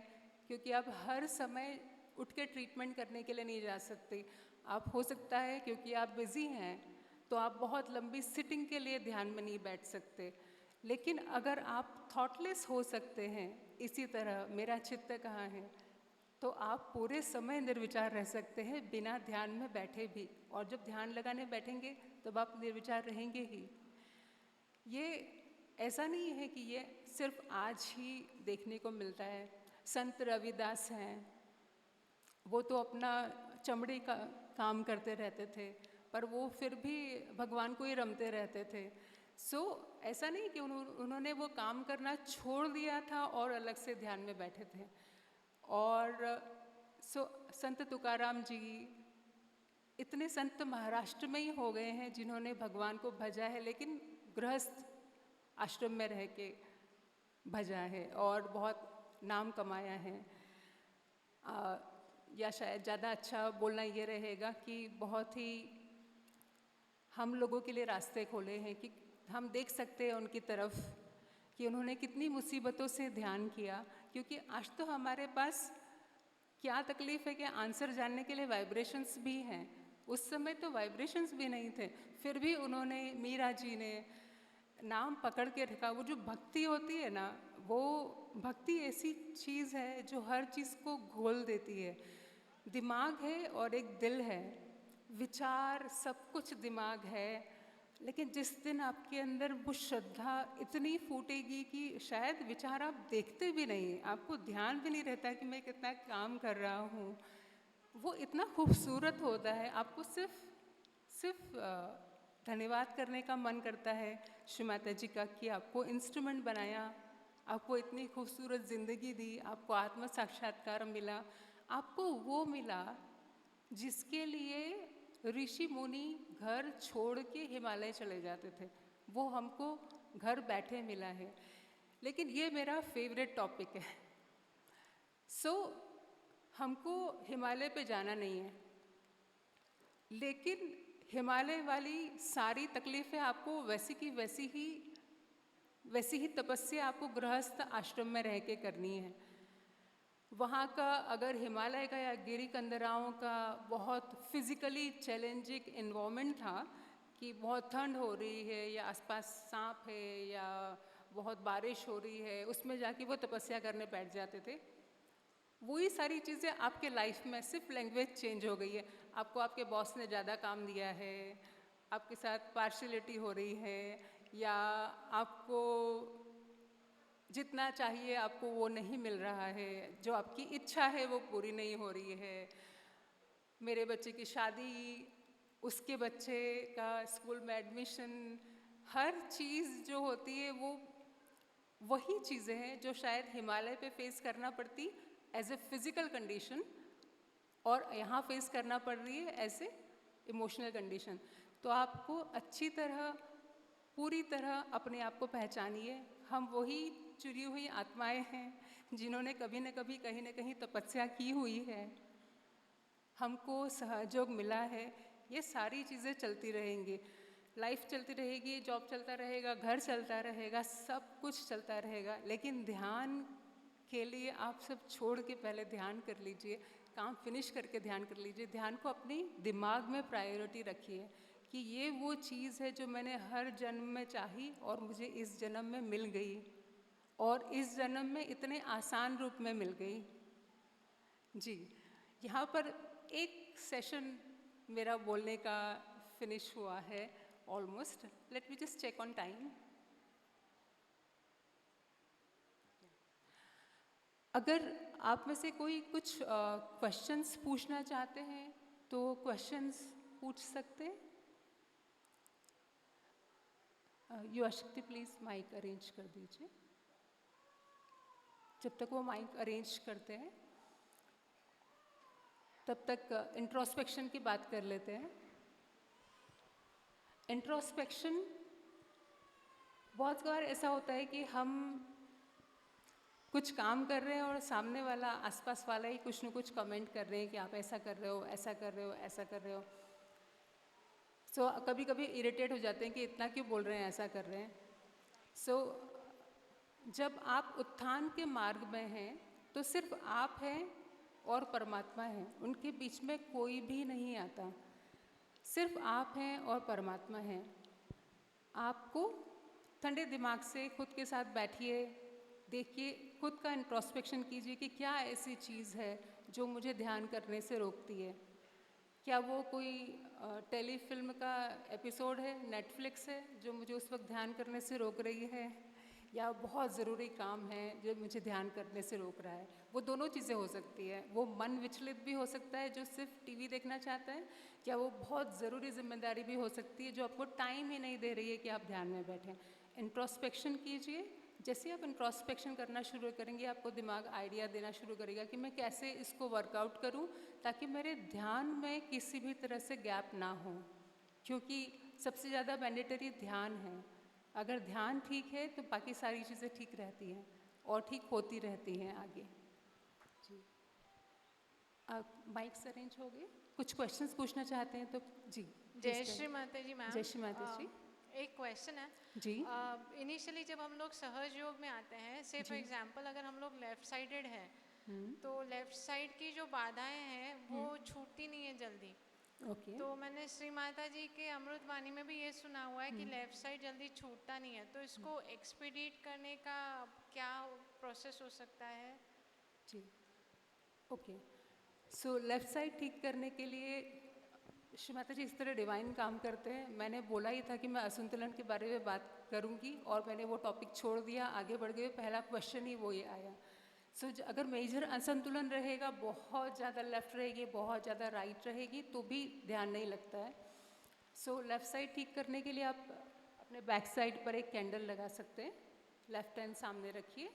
क्योंकि आप हर समय उठ के ट्रीटमेंट करने के लिए नहीं जा सकते। आप हो सकता है क्योंकि आप बिज़ी हैं तो आप बहुत लंबी सिटिंग के लिए ध्यान में नहीं बैठ सकते, लेकिन अगर आप थॉटलेस हो सकते हैं इसी तरह मेरा चित्त कहाँ है, तो आप पूरे समय निर्विचार रह सकते हैं बिना ध्यान में बैठे भी। और जब ध्यान लगाने बैठेंगे तब आप निर्विचार रहेंगे ही। ये ऐसा नहीं है कि ये सिर्फ आज ही देखने को मिलता है। संत रविदास हैं, वो तो अपना चमड़ी का काम करते रहते थे, पर वो फिर भी भगवान को ही रमते रहते थे। सो ऐसा नहीं कि उन्होंने वो काम करना छोड़ दिया था और अलग से ध्यान में बैठे थे। और संत तुकाराम जी, इतने संत महाराष्ट्र में ही हो गए हैं जिन्होंने भगवान को भजा है, लेकिन गृहस्थ आश्रम में रह के भजा है और बहुत नाम कमाया है। या शायद ज़्यादा अच्छा बोलना ये रहेगा कि बहुत ही हम लोगों के लिए रास्ते खोले हैं कि हम देख सकते हैं उनकी तरफ कि उन्होंने कितनी मुसीबतों से ध्यान किया। क्योंकि आज तो हमारे पास क्या तकलीफ़ है कि आंसर जानने के लिए वाइब्रेशंस भी हैं, उस समय तो वाइब्रेशंस भी नहीं थे, फिर भी उन्होंने, मीरा जी ने नाम पकड़ के रखा। वो जो भक्ति होती है ना, वो भक्ति ऐसी चीज़ है जो हर चीज़ को घोल देती है। दिमाग है और एक दिल है, विचार सब कुछ दिमाग है, लेकिन जिस दिन आपके अंदर वो श्रद्धा इतनी फूटेगी कि शायद विचार आप देखते भी नहीं, आपको ध्यान भी नहीं रहता कि मैं कितना काम कर रहा हूँ, वो इतना खूबसूरत होता है। आपको सिर्फ धन्यवाद करने का मन करता है श्री माता जी का कि आपको इंस्ट्रूमेंट बनाया, आपको इतनी खूबसूरत ज़िंदगी दी, आपको आत्म साक्षात्कार मिला, आपको वो मिला जिसके लिए ऋषि मुनि घर छोड़ के हिमालय चले जाते थे, वो हमको घर बैठे मिला है। लेकिन ये मेरा फेवरेट टॉपिक है। हमको हिमालय पे जाना नहीं है, लेकिन हिमालय वाली सारी तकलीफ़ें आपको वैसी की वैसी ही तपस्या आपको गृहस्थ आश्रम में रह के करनी है। वहाँ का अगर हिमालय का या गिरी कंदराओं का बहुत फिज़िकली चैलेंजिंग इन्वायरमेंट था कि बहुत ठंड हो रही है या आसपास सांप है या बहुत बारिश हो रही है, उसमें जाके वो तपस्या करने बैठ जाते थे। वही सारी चीज़ें आपके लाइफ में, सिर्फ लैंग्वेज चेंज हो गई है। आपको आपके बॉस ने ज़्यादा काम दिया है, आपके साथ पार्शलिटी हो रही है, या आपको जितना चाहिए आपको वो नहीं मिल रहा है, जो आपकी इच्छा है वो पूरी नहीं हो रही है। मेरे बच्चे की शादी उसके बच्चे का स्कूल में एडमिशन, हर चीज़ जो होती है वो वही चीज़ें हैं जो शायद हिमालय पे फेस करना पड़ती एज ए फिज़िकल कंडीशन और यहाँ फेस करना पड़ रही है एज ए इमोशनल कंडीशन। तो आपको अच्छी तरह, पूरी तरह अपने आप को पहचानिए। हम वही चुरी हुई आत्माएं हैं जिन्होंने कभी न कभी कहीं न कहीं तपस्या की हुई है। हमको सहयोग मिला है। ये सारी चीज़ें चलती रहेंगी, लाइफ चलती रहेगी, जॉब चलता रहेगा, घर चलता रहेगा, सब कुछ चलता रहेगा। लेकिन ध्यान के लिए आप सब छोड़ के पहले ध्यान कर लीजिए, काम फिनिश करके ध्यान कर लीजिए। ध्यान को अपनी दिमाग में प्रायोरिटी रखिए कि ये वो चीज़ है जो मैंने हर जन्म में चाही और मुझे इस जन्म में मिल गई, और इस जन्म में इतने आसान रूप में मिल गई। जी, यहाँ पर एक सेशन मेरा बोलने का फिनिश हुआ है almost. Let me just check on time. अगर आप में से कोई कुछ क्वेश्चंस पूछना चाहते हैं तो क्वेश्चंस पूछ सकते हैं। युवा शक्ति प्लीज़ माइक अरेंज कर दीजिए। जब तक वो माइक अरेंज करते हैं तब तक इंट्रोस्पेक्शन की बात कर लेते हैं। इंट्रोस्पेक्शन, बहुत बार ऐसा होता है कि हम कुछ काम कर रहे हैं और सामने वाला, आसपास वाला ही कुछ न कुछ कमेंट कर रहे हैं कि आप ऐसा कर रहे हो, ऐसा कर रहे हो, ऐसा कर रहे हो। सो कभी कभी इरिटेट हो जाते हैं कि इतना क्यों बोल रहे हैं, ऐसा कर रहे हैं। सो जब आप उत्थान के मार्ग में हैं तो सिर्फ आप हैं और परमात्मा है, उनके बीच में कोई भी नहीं आता। सिर्फ आप हैं और परमात्मा हैं। आपको ठंडे दिमाग से खुद के साथ बैठिए, देखिए, खुद का इंट्रोस्पेक्शन कीजिए कि क्या ऐसी चीज़ है जो मुझे ध्यान करने से रोकती है। क्या वो कोई टेलीफिल्म का एपिसोड है, नेटफ्लिक्स है जो मुझे उस वक्त ध्यान करने से रोक रही है, या बहुत ज़रूरी काम है जो मुझे ध्यान करने से रोक रहा है। वो दोनों चीज़ें हो सकती है। वो मन विचलित भी हो सकता है जो सिर्फ टीवी देखना चाहता है, क्या वो बहुत ज़रूरी जिम्मेदारी भी हो सकती है जो आपको टाइम ही नहीं दे रही है कि आप ध्यान में बैठें। इंट्रोस्पेक्शन कीजिए। जैसे आप इंट्रोस्पेक्शन करना शुरू करेंगे आपको दिमाग आइडिया देना शुरू करेगा कि मैं कैसे इसको वर्कआउट करूं ताकि मेरे ध्यान में किसी भी तरह से गैप ना हो, क्योंकि सबसे ज़्यादा मैंडेटरी ध्यान है। अगर ध्यान ठीक है तो बाकी सारी चीज़ें ठीक रहती हैं और ठीक होती रहती हैं आगे। जी, आप माइक्स अरेंज हो गए? कुछ क्वेश्चंस पूछना चाहते हैं तो जी। जय श्री माता जी मैम। जय श्री माता जी। एक क्वेश्चन है जी। इनिशियली जब हम लोग सहज योग में आते हैं, से फॉर एग्जांपल अगर हम लोग लेफ्ट साइडेड हैं तो लेफ्ट साइड की जो बाधाएं हैं वो छूटती नहीं है जल्दी। ओके। तो मैंने श्री माता जी के अमृतवाणी में भी ये सुना हुआ है कि लेफ्ट साइड जल्दी छूटता नहीं है, तो इसको एक्सपीडिट करने का क्या प्रोसेस हो सकता है? जी, ओके। सो लेफ़्ट साइड ठीक करने के लिए श्री माता जी इस तरह डिवाइन काम करते हैं। मैंने बोला ही था कि मैं असंतुलन के बारे में बात करूंगी और मैंने वो टॉपिक छोड़ दिया, आगे बढ़ गए। पहला क्वेश्चन ही वो ये आया। सो अगर मेजर असंतुलन रहेगा, बहुत ज़्यादा लेफ़्ट रहेगी, बहुत ज़्यादा राइट रहेगी, तो भी ध्यान नहीं लगता है। सो लेफ़्ट साइड ठीक करने के लिए आप अपने बैक साइड पर एक कैंडल लगा सकते हैं। लेफ़्ट हैंड सामने रखिए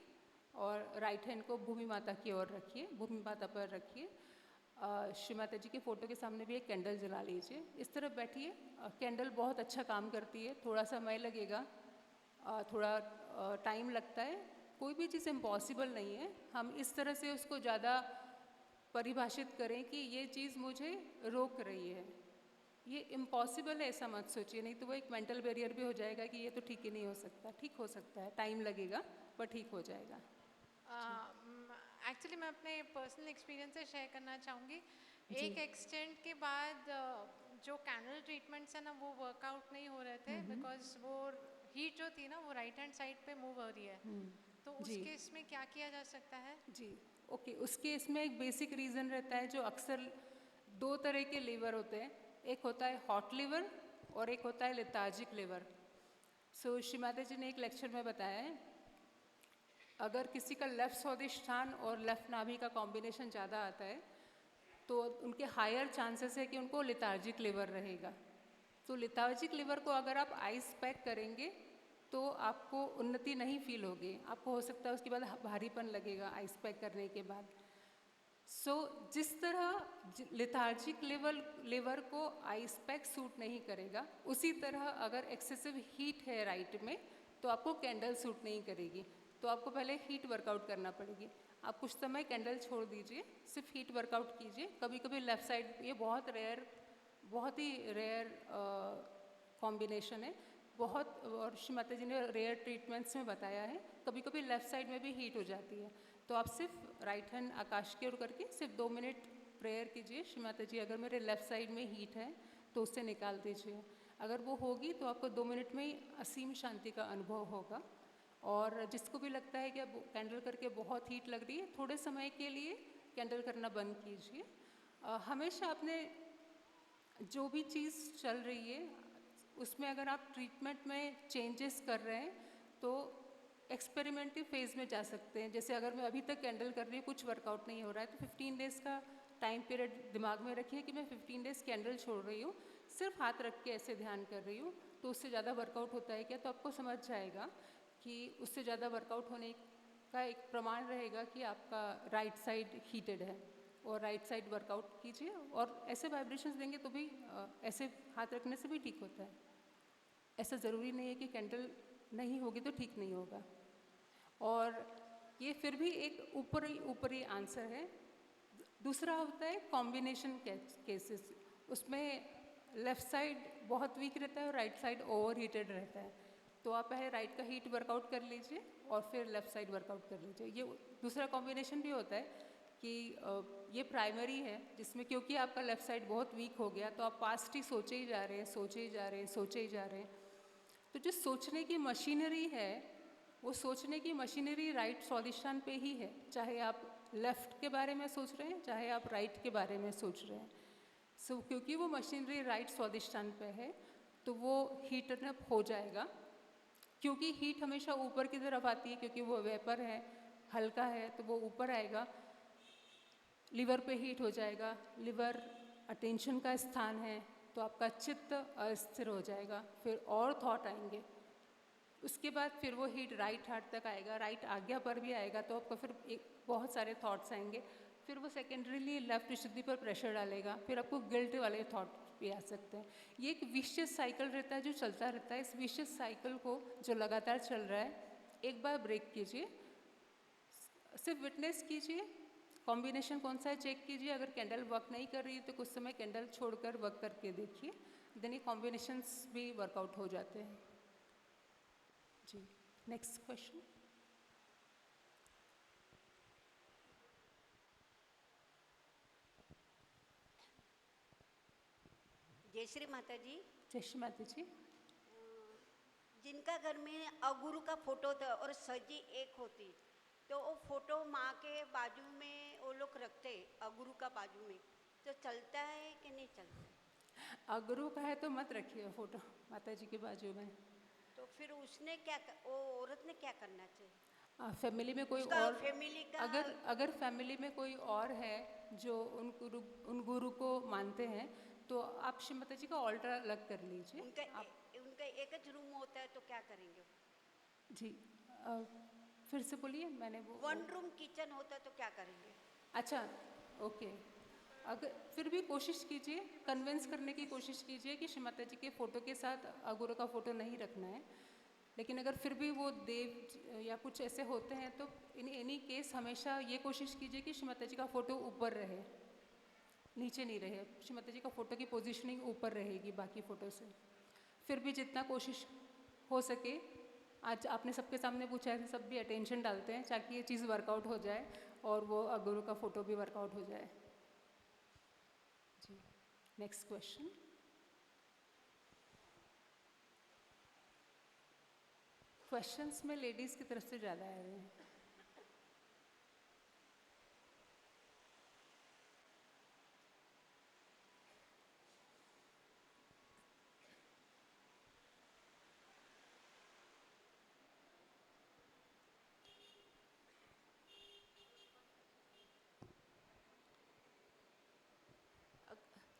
और राइट हैंड को भूमि माता की ओर रखिए, भूमि माता पर रखिए। श्री माता जी के फ़ोटो के सामने भी एक कैंडल जला लीजिए। इस तरह बैठिए। कैंडल बहुत अच्छा काम करती है। थोड़ा समय लगेगा, थोड़ा टाइम लगता है। कोई भी चीज़ इम्पॉसिबल नहीं है। हम इस तरह से उसको ज़्यादा परिभाषित करें कि ये चीज़ मुझे रोक रही है, ये इम्पॉसिबल है ऐसा मत सोचिए, नहीं तो वो एक मेंटल बैरियर भी हो जाएगा कि ये तो ठीक ही नहीं हो सकता। ठीक हो सकता है, टाइम लगेगा पर ठीक हो जाएगा। एक्चुअली मैं अपने पर्सनल एक्सपीरियंस से शेयर करना चाहूँगी। एक एक्सटेंट के बाद जो कैंडल ट्रीटमेंट्स है ना वो वर्कआउट नहीं हो रहे थे, बिकॉज वो हीट जो थी ना वो राइट हैंड साइड पे मूव हो रही है। तो उस केस में क्या किया जा सकता है? जी, ओके। उस केस में एक बेसिक रीज़न रहता है जो अक्सर दो तरह के लीवर होते हैं। एक होता है हॉट लीवर और एक होता है लेथार्जिक लीवर। सो श्री माता जी ने एक लेक्चर में बताया है, अगर किसी का लेफ़्ट स्वादिष्ठान और लेफ़्ट नाभि का कॉम्बिनेशन ज़्यादा आता है तो उनके हायर चांसेस है कि उनको लिथार्जिक लिवर रहेगा। तो लिथार्जिक लिवर को अगर आप आइस पैक करेंगे तो आपको उन्नति नहीं फील होगी, आपको हो सकता है उसके बाद भारीपन लगेगा आइस पैक करने के बाद। जिस तरह लिथार्जिक लिवर को आइस पैक सूट नहीं करेगा, उसी तरह अगर एक्सेसिव हीट है राइट में तो आपको कैंडल सूट नहीं करेगी। तो आपको पहले हीट वर्कआउट करना पड़ेगी। आप कुछ समय कैंडल छोड़ दीजिए, सिर्फ हीट वर्कआउट कीजिए। कभी कभी लेफ़्ट साइड, ये बहुत ही रेयर कॉम्बिनेशन है, और श्रीमती जी ने रेयर ट्रीटमेंट्स में बताया है। कभी कभी लेफ़्ट साइड में भी हीट हो जाती है, तो आप सिर्फ राइट हैंड आकाश की ओर करके सिर्फ 2 मिनट प्रेयर कीजिए, श्रीमती जी अगर मेरे लेफ़्ट साइड में हीट है तो उससे निकाल दीजिए। अगर वो होगी तो आपको 2 मिनट में ही असीम शांति का अनुभव होगा। और जिसको भी लगता है कि अब कैंडल करके बहुत हीट लग रही है, थोड़े समय के लिए कैंडल करना बंद कीजिए। हमेशा अपने जो भी चीज़ चल रही है उसमें अगर आप ट्रीटमेंट में चेंजेस कर रहे हैं तो एक्सपेरिमेंटल फेज़ में जा सकते हैं। जैसे अगर मैं अभी तक कैंडल कर रही हूँ, कुछ वर्कआउट नहीं हो रहा है, तो 15 डेज़ का टाइम पीरियड दिमाग में रखिए कि मैं 15 डेज़ कैंडल छोड़ रही हूँ, सिर्फ हाथ रख के ऐसे ध्यान कर रही हूँ। तो उससे ज़्यादा वर्कआउट होता है क्या, तो आपको समझ जाएगा कि उससे ज़्यादा वर्कआउट होने का एक प्रमाण रहेगा कि आपका राइट साइड हीटेड है। और राइट साइड वर्कआउट कीजिए, और ऐसे वाइब्रेशंस देंगे तो भी ऐसे हाथ रखने से भी ठीक होता है। ऐसा ज़रूरी नहीं है कि कैंडल नहीं होगी तो ठीक नहीं होगा। और ये फिर भी एक ऊपरी आंसर है। दूसरा होता है कॉम्बिनेशन केसेस, उसमें लेफ़्ट साइड बहुत वीक रहता है और राइट साइड ओवर हीटेड रहता है। तो आप पहले राइट का हीट वर्कआउट कर लीजिए और फिर लेफ़्ट साइड वर्कआउट कर लीजिए। ये दूसरा कॉम्बिनेशन भी होता है कि ये प्राइमरी है, जिसमें क्योंकि आपका लेफ़्ट साइड बहुत वीक हो गया तो आप पास्ट ही सोचे ही जा रहे हैं, सोचे ही जा रहे हैं, सोचे ही जा रहे हैं। तो जो सोचने की मशीनरी है, वो सोचने की मशीनरी राइट स्वादिष्टान पे ही है, चाहे आप लेफ़्ट के बारे में सोच रहे हैं, चाहे आप राइट के बारे में सोच रहे हैं। क्योंकि वो मशीनरी राइट स्वादिष्टान पे है तो वो हीट अप हो जाएगा। क्योंकि हीट हमेशा ऊपर की तरफ आती है, क्योंकि वो वेपर है, हल्का है, तो वो ऊपर आएगा, लिवर पे हीट हो जाएगा। लिवर अटेंशन का स्थान है, तो आपका चित्त अस्थिर हो जाएगा, फिर और थॉट आएंगे। उसके बाद फिर वो हीट राइट हार्ट तक आएगा, राइट आज्ञा पर भी आएगा, तो आपको फिर बहुत सारे थॉट्स आएंगे। फिर वो सेकेंडरीली लेफ्ट विशुद्धि पर प्रेशर डालेगा, फिर आपको गिल्ट वाले थॉट भी आ सकते हैं। ये एक विशियस साइकिल रहता है जो चलता रहता है। इस विशियस साइकिल को जो लगातार चल रहा है, एक बार ब्रेक कीजिए, सिर्फ विटनेस कीजिए, कॉम्बिनेशन कौन सा है चेक कीजिए। अगर कैंडल वर्क नहीं कर रही है तो कुछ समय कैंडल छोड़कर वर्क करके देखिए, देन ये कॉम्बिनेशंस भी वर्कआउट हो जाते हैं। जी, नेक्स्ट क्वेश्चन। जय श्री माता जी। जय श्री माता जी। जिनका घर में अगुरु का फोटो था और सजी एक होती, तो वो फोटो माँ के बाजू में वो लोग रखते, अगुरु का बाजू में, तो चलता है कि नहीं चलता? अगुरु का है तो मत रखिए फोटो माता जी के बाजू में। तो फिर उसने क्या, वो औरत ने क्या करना चाहिए? फैमिली में कोई और, अगर फैमिली में कोई और है जो उन गुरु को मानते हैं, तो आप श्रीमती जी का ऑल्टर अलग कर लीजिए। उनका एक ही रूम होता है, तो क्या करेंगे? जी, फिर से बोलिए। मैंने वो 1 रूम किचन होता है तो क्या करेंगे? अच्छा, ओके। अगर फिर भी कोशिश कीजिए, कन्विंस करने की कोशिश कीजिए कि श्रीमाता जी के फ़ोटो के साथ अगुरु का फ़ोटो नहीं रखना है। लेकिन अगर फिर भी वो देव या कुछ ऐसे होते हैं तो इन एनी केस हमेशा ये कोशिश कीजिए कि श्रीमाता जी का फ़ोटो ऊपर रहे, नीचे नहीं रहे। श्रीमाता जी का फ़ोटो की पोजीशनिंग ऊपर रहेगी बाकी फ़ोटो से। फिर भी जितना कोशिश हो सके, आज आपने सबके सामने पूछा है, सब भी अटेंशन डालते हैं ताकि ये चीज़ वर्कआउट हो जाए और वो अगुरु का फ़ोटो भी वर्कआउट हो जाए। जी, नेक्स्ट क्वेश्चन। क्वेश्चंस में लेडीज़ की तरफ से ज़्यादा आ रहे हैं।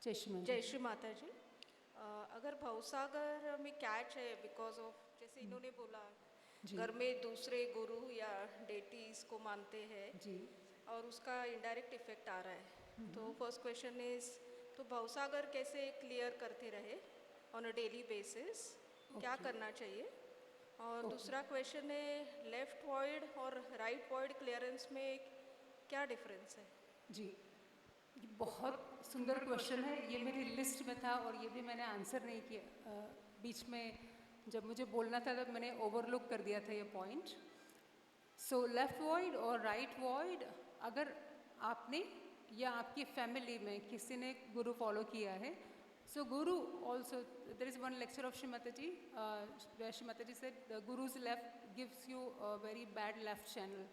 जय श्री माता। जय श्री माता जी। अगर भवसागर में कैच है बिकॉज ऑफ जैसे इन्होंने बोला जी। घर में दूसरे गुरु या डेटीज को मानते हैं जी। और उसका इनडायरेक्ट इफेक्ट आ रहा है, तो फर्स्ट क्वेश्चन इज तो भवसागर कैसे क्लियर करते रहे ऑन अ डेली बेसिस, क्या करना चाहिए? और दूसरा क्वेश्चन है लेफ्ट वॉइड और राइट वॉइड क्लियरेंस में क्या डिफरेंस है? जी, ये बहुत सुंदर क्वेश्चन है। ये मेरी लिस्ट में था और ये भी मैंने आंसर नहीं किया। बीच में जब मुझे बोलना था तब मैंने ओवरलुक कर दिया था ये पॉइंट। सो लेफ्ट वॉइड और राइट वॉइड, अगर आपने या आपकी फैमिली में किसी ने गुरु फॉलो किया है, so guru also there is one lecture of Shri Mata ji, Shri Mata ji से gurus left gives you very bad left channel.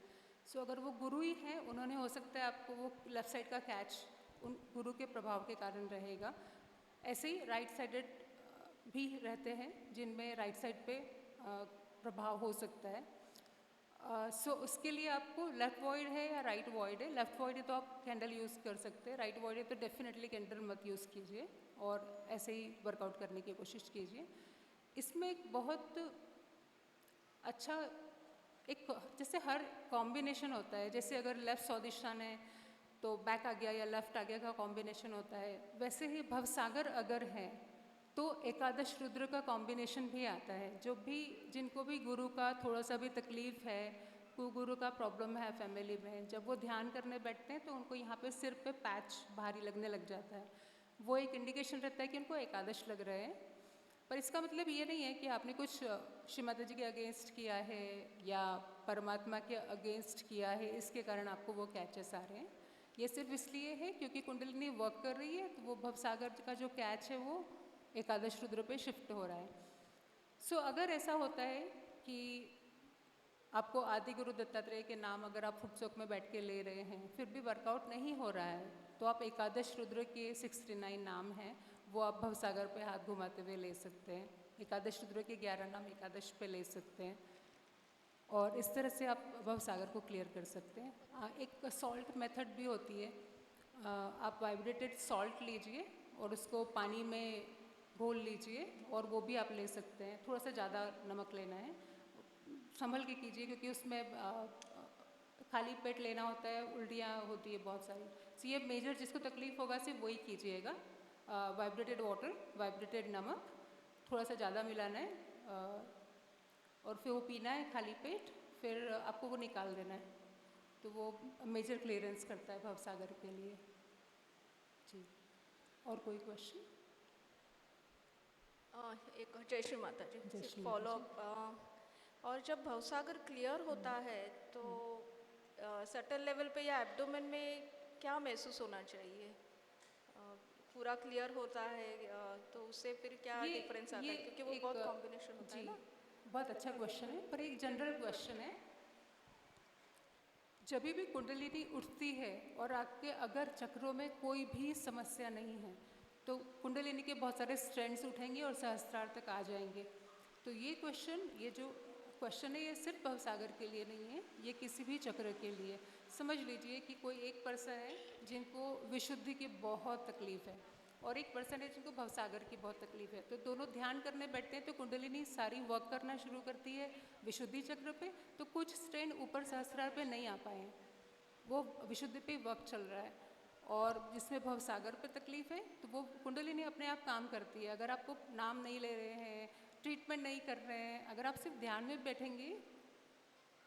So अगर वो गुरु ही हैं, उन्होंने हो सकता है आपको वो लेफ़्ट साइड का कैच उन गुरु के प्रभाव के कारण रहेगा। ऐसे ही राइट साइडेड भी रहते हैं जिनमें राइट साइड पे प्रभाव हो सकता है। सो उसके लिए आपको लेफ़्ट वॉइड है या राइट वॉइड है। लेफ़्ट वॉइड है तो आप कैंडल यूज़ कर सकते हैं, राइट वॉइड है तो डेफिनेटली कैंडल मत यूज़ कीजिए और ऐसे ही वर्कआउट करने की कोशिश कीजिए। इसमें एक बहुत अच्छा एक जैसे हर कॉम्बिनेशन होता है, जैसे अगर लेफ़्ट स्वादिष्ठान है तो बैक आ गया या लेफ़्ट आ गया का कॉम्बिनेशन होता है, वैसे ही भवसागर अगर है तो एकादश रुद्र का कॉम्बिनेशन भी आता है। जो भी जिनको भी गुरु का थोड़ा सा भी तकलीफ़ है, कोई गुरु का प्रॉब्लम है फैमिली में, जब वो ध्यान करने बैठते हैं तो उनको यहाँ पे सिर पे पैच भारी लगने लग जाता है। वो एक इंडिकेशन रहता है कि उनको एकादश लग रहे हैं। पर इसका मतलब ये नहीं है कि आपने कुछ श्री माता जी के अगेंस्ट किया है या परमात्मा के अगेंस्ट किया है, इसके कारण आपको वो कैचेस आ रहे हैं। ये सिर्फ इसलिए है क्योंकि कुंडलिनी वर्क कर रही है, तो वो भवसागर का जो कैच है वो एकादश रुद्र पे शिफ्ट हो रहा है। सो अगर ऐसा होता है कि आपको आदि गुरु दत्तात्रेय के नाम अगर आप फुटसोक में बैठ के ले रहे हैं, फिर भी वर्कआउट नहीं हो रहा है, तो आप एकादश रुद्र के 69 नाम हैं, वो आप भवसागर पे हाथ घुमाते हुए ले सकते हैं। एकादश रुद्र के 11 नाम एकादश पे ले सकते हैं और इस तरह से आप भवसागर को क्लियर कर सकते हैं। एक सॉल्ट मेथड भी होती है। आप वाइब्रेटेड सॉल्ट लीजिए और उसको पानी में घोल लीजिए और वो भी आप ले सकते हैं। थोड़ा सा ज़्यादा नमक लेना है, संभल के कीजिए क्योंकि उसमें खाली पेट लेना होता है, उल्टियाँ होती है बहुत सारी। तो ये मेजर जिसको तकलीफ़ होगा सिर्फ वही कीजिएगा। वाइब्रेटेड वाटर, वाइब्रेटेड नमक थोड़ा सा ज़्यादा मिलाना है और फिर वो पीना है खाली पेट, फिर आपको वो निकाल देना है, तो वो मेजर क्लियरेंस करता है भवसागर के लिए। जी, और कोई क्वेश्चन? एक जय श्री माता जी, फॉलो अप। और जब भवसागर क्लियर होता है तो सटल लेवल पे या एब्डोमेन में क्या महसूस होना चाहिए? पूरा क्लियर होता है तो उससे फिर क्या डिफरेंस आता है, क्योंकि वो बहुत कॉम्बिनेशन होता है ना। बहुत अच्छा क्वेश्चन है, पर एक जनरल क्वेश्चन है। जब भी कुंडलिनी उठती है और आपके अगर चक्रों में कोई भी समस्या नहीं है तो कुंडलिनी के बहुत सारे स्ट्रैंड्स उठेंगे और सहस्त्रार तक आ जाएंगे। तो ये जो क्वेश्चन है ये सिर्फ भवसागर के लिए नहीं है, ये किसी भी चक्र के लिए। समझ लीजिए कि कोई एक पर्सन है जिनको विशुद्धि की बहुत तकलीफ़ है और एक पर्सन है जिनको भवसागर की बहुत तकलीफ़ है, तो दोनों ध्यान करने बैठते हैं तो कुंडलिनी सारी वर्क करना शुरू करती है विशुद्धि चक्र पे। तो कुछ स्ट्रैंड ऊपर सहस्त्रार पे नहीं आ पाए, वो विशुद्धि पे वर्क चल रहा है। और जिसमें भवसागर पे तकलीफ़ है तो वो कुंडलिनी अपने आप काम करती है। अगर आपको नाम नहीं ले रहे हैं, ट्रीटमेंट नहीं कर रहे हैं, अगर आप सिर्फ ध्यान में बैठेंगे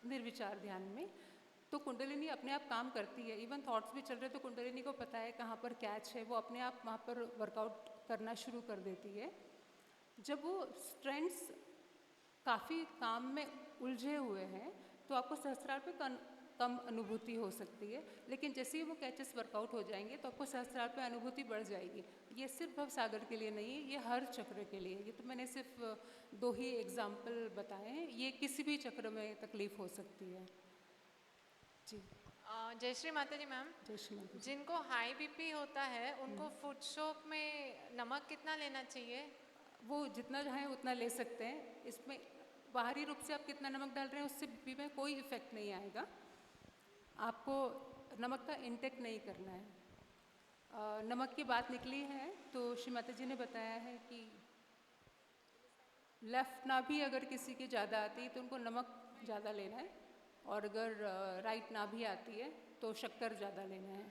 निर्विचार ध्यान में, तो कुंडलिनी अपने आप काम करती है। इवन थॉट्स भी चल रहे तो कुंडलिनी को पता है कहाँ पर कैच है, वो अपने आप वहाँ पर वर्कआउट करना शुरू कर देती है। जब वो स्ट्रेंड्स काफ़ी काम में उलझे हुए हैं तो आपको सहस्त्रार पे कम अनुभूति हो सकती है, लेकिन जैसे ही वो कैचेस वर्कआउट हो जाएंगे तो आपको सहस्त्रार पे अनुभूति बढ़ जाएगी। ये सिर्फ भवसागर के लिए नहीं है, ये हर चक्र के लिए। ये तो मैंने सिर्फ 2 ही एग्जाम्पल बताए हैं, ये किसी भी चक्र में तकलीफ़ हो सकती है। जी, जय श्री माता जी मैम। जय श्री माता जी। जिनको हाई बीपी होता है उनको फूड सोप में नमक कितना लेना चाहिए? वो जितना चाहें उतना ले सकते हैं। इसमें बाहरी रूप से आप कितना नमक डाल रहे हैं उससे बीपी में कोई इफ़ेक्ट नहीं आएगा। आपको नमक का इंटेक नहीं करना है। नमक की बात निकली है तो श्रीमाता जी ने बताया है कि लेफ़्ट नाभि अगर किसी की ज़्यादा आती है तो उनको नमक ज़्यादा लेना है, और अगर राइट नाभि आती है तो शक्कर ज़्यादा लेना है।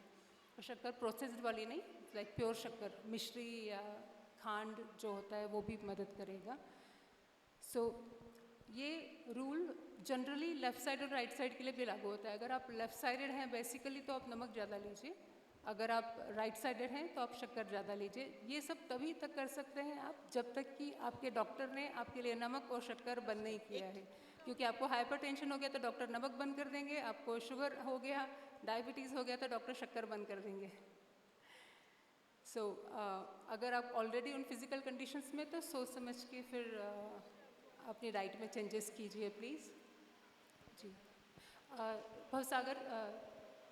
और शक्कर प्रोसेस्ड वाली नहीं, लाइक प्योर शक्कर, मिश्री या खांड जो होता है वो भी मदद करेगा। सो ये रूल जनरली लेफ़्ट साइड और राइट साइड के लिए भी लागू होता है। अगर आप लेफ़्ट साइडेड हैं बेसिकली तो आप नमक ज़्यादा लीजिए, अगर आप राइट साइडेड हैं तो आप शक्कर ज़्यादा लीजिए। ये सब तभी तक कर सकते हैं आप जब तक कि आपके डॉक्टर ने आपके लिए नमक और शक्कर बंद नहीं किया है, क्योंकि आपको हाइपरटेंशन हो गया तो डॉक्टर नमक बंद कर देंगे, आपको शुगर हो गया, डायबिटीज़ हो गया तो डॉक्टर शक्कर बंद कर देंगे। सो अगर आप ऑलरेडी उन फिज़िकल कंडीशंस में तो सोच समझ के फिर अपनी डाइट में चेंजेस कीजिए प्लीज़ जी। भवसागर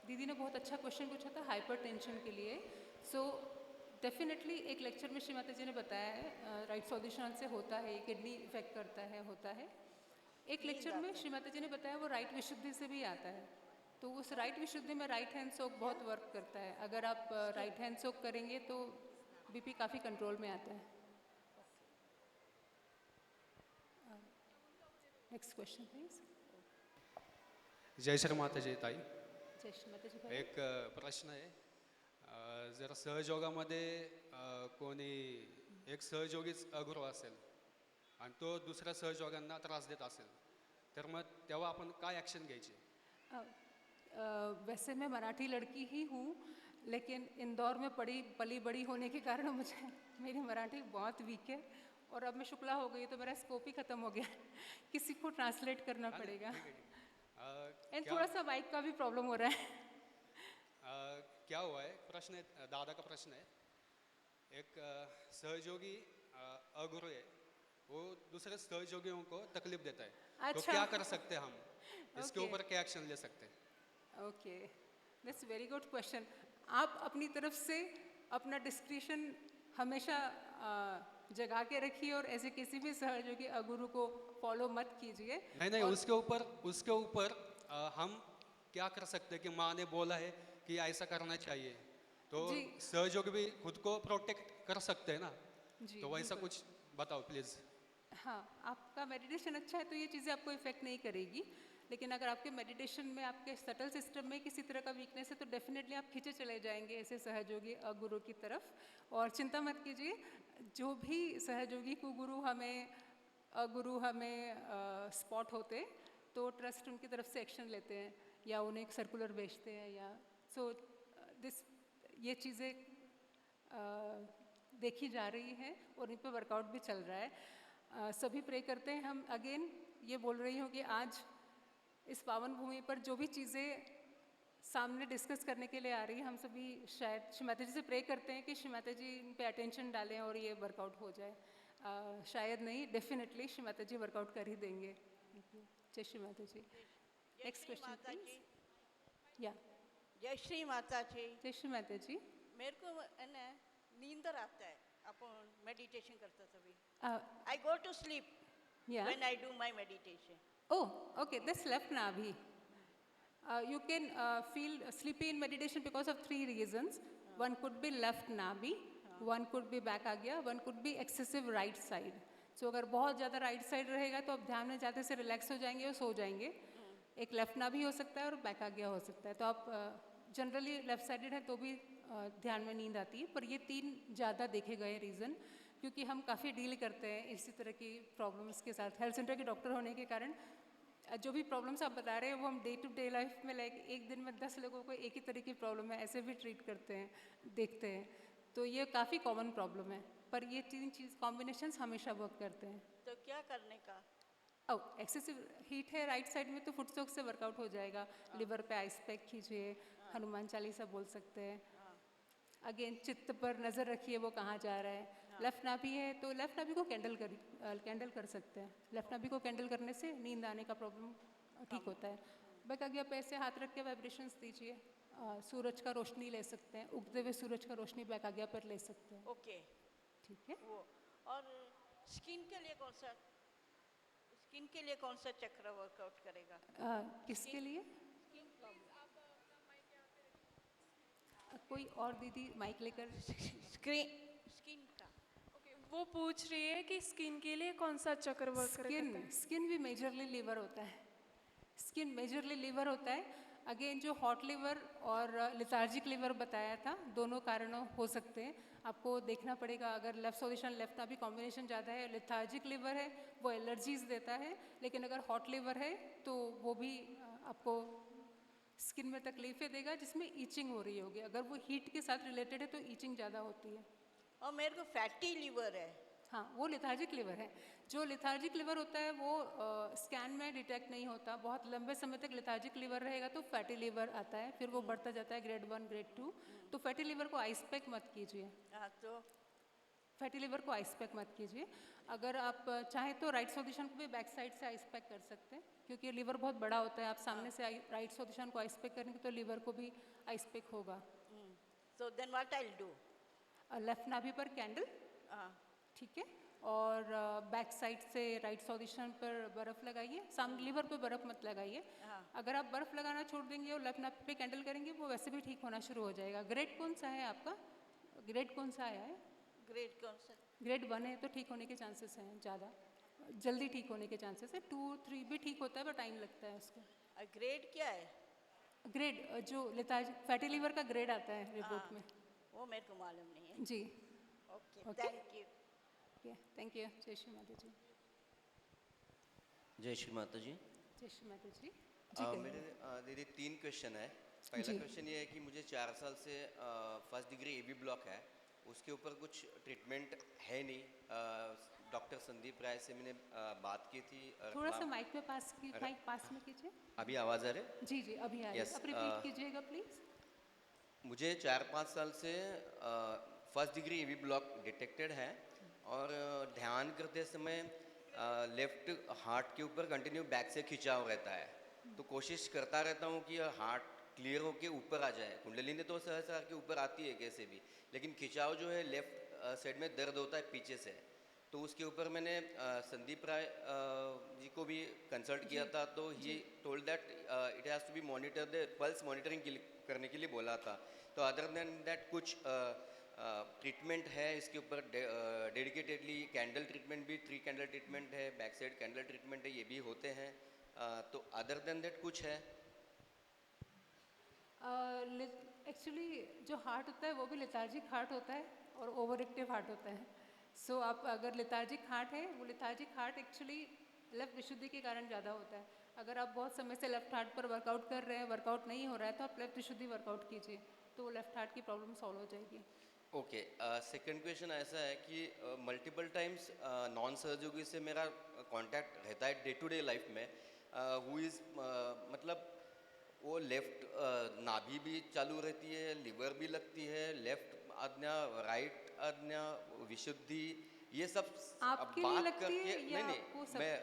दीदी ने बहुत अच्छा क्वेश्चन पूछा था हाइपरटेंशन के लिए। सो डेफिनेटली एक लेक्चर में श्रीमाता जी ने बताया है राइट सॉल्यूशन से होता है, किडनी इफेक्ट करता है, होता है। एक लेक्चर में श्रीमाता जी ने बताया वो राइट विशुद्धि से भी आता है, तो उस राइट विशुद्धि में राइट हैंड सोक बहुत वर्क करता है। अगर आप राइट हैंड सोक करेंगे तो बीपी काफ़ी कंट्रोल में आता है। Next question please. जय श्री माता जी ताई। जय श्री माता जी। एक प्रश्न आहे, जर सहयोगामध्ये कोणी एक सहयोगीच अगुरू असेल आणि तो दुसऱ्या सहयोगांना त्रास देत असेल तर मग तेव्हा आपण काय ॲक्शन घ्यायची? वैसे मैं मराठी लड़की ही हूँ, लेकिन इंदौर में पली बड़ी होने के कारण मुझे मेरी मराठी बहुत वीक है, और अब मैं शुक्ला हो गई तो मेरा स्कोप ही ख़त्म हो गया किसी को ट्रांसलेट करना पड़ेगा। एंड थोड़ा सा माइक का भी प्रॉब्लम हो रहा है। क्या हुआ है, प्रश्न है, दादा का प्रश्न है, एक सहयोगी अगुरु है, वो दूसरे सहयोगियों को तकलीफ देता है। अच्छा। तो क्या कर सकते हैं हम इसके Okay. ऊपर क्या एक्शन ले सकते हैं? Okay, that's very good question. आप अपनी तरफ से अपना डिस्क्रिप्शन हमेशा जगा के रखिए और ऐसे किसी भी सहयोगी अगुरु को फॉलो मत कीजिए। नहीं, उसके ऊपर हम क्या कर सकते हैं कि माँ ने बोला है कि ऐसा करना चाहिए, तो सहयोगी भी खुद को प्रोटेक्ट कर सकते हैं ना, जी, तो वैसा बिल्कुल। कुछ बताओ प्लीज़। हाँ, आपका मेडिटेशन अच्छा है तो ये चीज़ें आपको इफेक्ट नहीं करेगी, लेकिन अगर आपके मेडिटेशन में आपके सटल सिस्टम में किसी तरह का वीकनेस है तो डेफिनेटली आप खींचे चले जाएंगे ऐसे सहयोगी गुरु की तरफ। और चिंता मत कीजिए, जो भी सहयोगी गुरु हमें स्पॉट होते तो ट्रस्ट उनकी तरफ से एक्शन लेते हैं या उन्हें एक सर्कुलर भेजते हैं, या ये चीज़ें देखी जा रही हैं और इन पर वर्कआउट भी चल रहा है। सभी प्रे करते हैं। हम अगेन ये बोल रही हूँ कि आज इस पावन भूमि पर जो भी चीज़ें सामने डिस्कस करने के लिए आ रही हैं, हम सभी शायद श्री माता जी से प्रे करते हैं कि श्री माता जी इन पे अटेंशन डालें और ये वर्कआउट हो जाए। शायद नहीं, डेफिनेटली श्री माता जी वर्कआउट कर ही देंगे। जय श्री माता जी। Next question please. या जय श्री माता जी। जय श्री माता जी। मेरे को है ना नींदर आता है अपन मेडिटेशन करते तभी। I go to sleep when I do my meditation. Oh, okay, that's left navi. You can feel sleepy in meditation because of 3 reasons. One could be left navi, one could be back agya, one could be excessive right side. So अगर बहुत ज़्यादा राइट साइड रहेगा तो आप ध्यान में ज़्यादा से रिलैक्स हो जाएंगे और सो जाएंगे। एक लेफ्ट नाभि हो सकता है और बैक आज्ञा हो सकता है। तो आप जनरली लेफ्ट साइडेड है तो भी ध्यान में नींद आती है, पर ये 3 ज़्यादा देखे गए रीज़न, क्योंकि हम काफ़ी डील करते हैं इसी तरह की प्रॉब्लम्स के साथ। हेल्थ सेंटर के डॉक्टर होने के कारण जो भी प्रॉब्लम्स आप बता रहे हैं वो हम डे टू डे लाइफ में लाइक एक दिन में 10 लोगों को एक ही तरह की प्रॉब्लम है ऐसे भी ट्रीट करते हैं, देखते हैं। तो ये काफ़ी कॉमन प्रॉब्लम है, पर ये 3 चीज़ कॉम्बिनेशंस हमेशा वर्क करते हैं। तो क्या करने का? एक्सेसिव हीट है राइट साइड में तो फुट सोक से वर्कआउट हो जाएगा। लिवर पे आइस पैक कीजिए, हनुमान चालीसा बोल सकते हैं। अगेन चित्त पर नज़र रखिए वो कहाँ जा रहा है। लेफ्ट नाभि है तो लेफ्ट नाभि को कैंडल कर सकते हैं। लेफ्ट नाभि को कैंडल करने से नींद आने का प्रॉब्लम ठीक होता है। बैक आगे आप ऐसे हाथ रख के वाइब्रेशंस दीजिए। सूरज का रोशनी ले सकते हैं, उगते हुए सूरज का रोशनी बैक आगे पर ले सकते हैं। ओके, ठीक है। वो और स्किन के लिए कौन सा चक्र वर्कआउट करेगा? किसके लिए? कोई और दीदी माइक लेकर स्किन का वो पूछ रही है कि स्किन के लिए कौन सा चक्र वर्क करता है? स्किन भी मेजरली लीवर होता है, स्किन मेजरली लीवर होता है। अगेन जो हॉट लीवर और लिथार्जिक लीवर बताया था, दोनों कारणों हो सकते हैं, आपको देखना पड़ेगा। अगर लेफ्ट सोल्यूशन लेफ्ट ना भी कॉम्बिनेशन ज़्यादा है, लिथार्जिक लीवर है वो एलर्जीज देता है, लेकिन अगर हॉट लीवर है तो वो भी आपको स्किन में तकलीफ़ें देगा जिसमें ईचिंग हो रही होगी। अगर वो हीट के साथ रिलेटेड है तो ईचिंग ज़्यादा होती है। और मेरे को फैटी लीवर है। हाँ, वो लिथार्जिक लिवर है। जो लिथार्जिक लिवर होता है वो स्कैन में डिटेक्ट नहीं होता, बहुत लंबे समय तक लिथार्जिक लिवर रहेगा तो फैटी लिवर आता है, फिर वो बढ़ता जाता है ग्रेड 1 ग्रेड 2। तो फैटी लिवर को आइस पैक मत कीजिए। तो फैटी लिवर को आइस पैक मत कीजिए। अगर आप चाहें तो राइट सोल्यूशन को भी बैक साइड से आइस पैक कर सकते हैं, क्योंकि लिवर बहुत बड़ा होता है। आप सामने से राइट सोल्यूशन को आइस पैक करेंगे तो लिवर को भी आइस पैक होगा। So then what I will do? Left नाभि पर कैंडल, ठीक है, और बैक साइड से राइट सोल्यूशन पर बर्फ़ लगाइए, सामने लीवर पे बर्फ़ मत लगाइए। अगर आप बर्फ़ लगाना छोड़ देंगे और लेफ्ट नाभि पे कैंडल करेंगे वो वैसे भी ठीक होना शुरू हो जाएगा। ग्रेड कौन सा है आपका? ग्रेड कौन सा आया है? ग्रेड कौन सा? ग्रेड 1 है तो ठीक होने के चांसेस हैं, ज़्यादा जल्दी ठीक होने के चांसेस है। 2 3 भी ठीक होता है पर टाइम लगता है उसको। ग्रेड क्या है? ग्रेड जो लिथार्जिक फैटी लीवर का ग्रेड आता है रिपोर्ट में, वो मेरे को मालूम नहीं है जी। Okay, thank you. Okay, thank you. जय श्री माता जी। जय श्री माता जी। जय श्री माता जी। मेरे दीदी 3 क्वेश्चन है। पहला क्वेश्चन ये है कि मुझे 4 साल से फर्स्ट डिग्री एबी ब्लॉक है, उसके ऊपर कुछ ट्रीटमेंट है नहीं। डॉक्टर संदीप राय से मैंने बात की थी। थोड़ा सा माइक पे माइक पास में कीजिए। अभी आवाज़ आ रही है? जी जी, अभी आ रही है। आप रिपीट कीजिएगा प्लीज़। मुझे 4-5 साल से first degree AB block detected है और ध्यान करते समय लेफ्ट हार्ट के ऊपर कंटिन्यू बैक से खिंचाव रहता है। तो कोशिश करता रहता हूँ कि हार्ट क्लियर होके ऊपर आ जाए। कुंडलिनी तो सहसा के ऊपर आती है कैसे भी, लेकिन खिंचाव जो है लेफ्ट साइड में दर्द होता है पीछे से। तो उसके ऊपर मैंने संदीप राय जी को भी कंसल्ट किया था, तो he told that it has to be monitor the pulse monitoring करने के लिए बोला था। तो अदर देन दैट कुछ ट्रीटमेंट है इसके ऊपर डेडिकेटेडली? कैंडल ट्रीटमेंट भी 3 कैंडल ट्रीटमेंट है, बैक साइड कैंडल ट्रीटमेंट है, ये भी होते हैं। तो अदर देन दैट कुछ है? एक्चुअली जो हार्ट होता है वो भी लिथार्जिक हार्ट होता है और ओवर एक्टिव हार्ट होता है। सो आप अगर लिथार्जिक हार्ट है, वो लिथार्जिक हार्ट एक्चुअली लेफ्ट विशुद्धि के कारण ज़्यादा होता है। अगर आप बहुत समय से लेफ्ट हार्ट पर वर्कआउट कर रहे हैं, वर्कआउट नहीं हो रहा है, तो आप लेफ्ट विशुद्धि वर्कआउट कीजिए, तो वो लेफ्ट हार्ट की प्रॉब्लम सॉल्व हो जाएगी। ओके, सेकंड क्वेश्चन ऐसा है कि मल्टीपल टाइम्स नॉन सर्जरी से मेरा कांटेक्ट रहता है डे टू डे लाइफ में। हु इज़ मतलब वो लेफ्ट नाभि भी चालू रहती है, लिवर भी लगती है, लेफ्ट आज्ञा, राइट आज्ञा, विशुद्धि, ये सब आपके लिए लगती है या आपको सब? मैं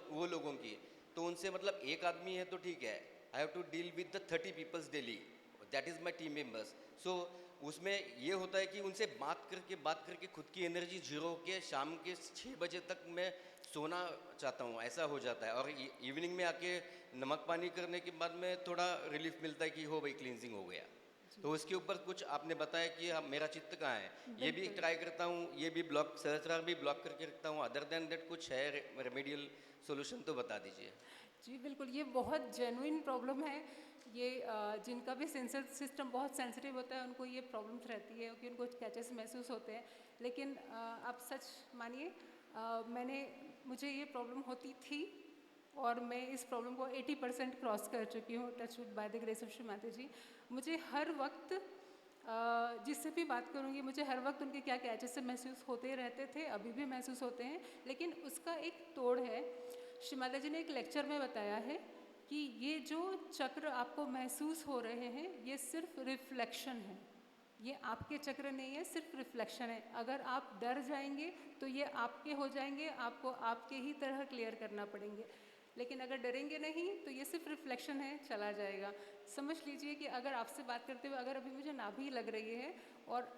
वो लोगों की, तो उनसे मतलब एक आदमी है तो ठीक है, I have to deal with the 30 peoples daily, that is my team members. So उसमें ये होता है कि उनसे बात करके खुद की एनर्जी जीरो होके शाम के 6 बजे तक मैं सोना चाहता हूँ, ऐसा हो जाता है। और इवनिंग में आके नमक पानी करने के बाद में थोड़ा रिलीफ मिलता है कि हो भाई क्लींजिंग हो गया। तो उसके ऊपर कुछ आपने बताया कि मेरा चित्त कहाँ है, ये भी ट्राई करता हूँ, ये भी ब्लॉक, सहस्रार भी ब्लॉक करके रखता हूँ। अदर देन दैट कुछ है रेमेडियल सोल्यूशन तो बता दीजिए। जी बिल्कुल, ये बहुत जेन्युइन प्रॉब्लम है। ये जिनका भी सेंसर सिस्टम बहुत सेंसिटिव होता है उनको ये प्रॉब्लम्स रहती है कि उनको कैचेस महसूस होते हैं। लेकिन आप सच मानिए, मुझे ये प्रॉब्लम होती थी और मैं इस प्रॉब्लम को 80% क्रॉस कर चुकी हूँ, touch wood, by the grace of Shri Mata जी। मुझे हर वक्त जिससे भी बात करूँगी, मुझे हर वक्त उनके क्या कैचेस से महसूस होते रहते थे, अभी भी महसूस होते हैं। लेकिन उसका एक तोड़ है। श्री माता जी ने एक लेक्चर में बताया है कि ये जो चक्र आपको महसूस हो रहे हैं ये सिर्फ रिफ्लेक्शन है, ये आपके चक्र नहीं है, सिर्फ रिफ्लेक्शन है। अगर आप डर जाएंगे तो ये आपके हो जाएंगे, आपको आपके ही तरह क्लियर करना पड़ेंगे। लेकिन अगर डरेंगे नहीं तो ये सिर्फ रिफ्लेक्शन है, चला जाएगा। समझ लीजिए कि अगर आपसे बात करते हुए अगर अभी मुझे नाभि लग रही है और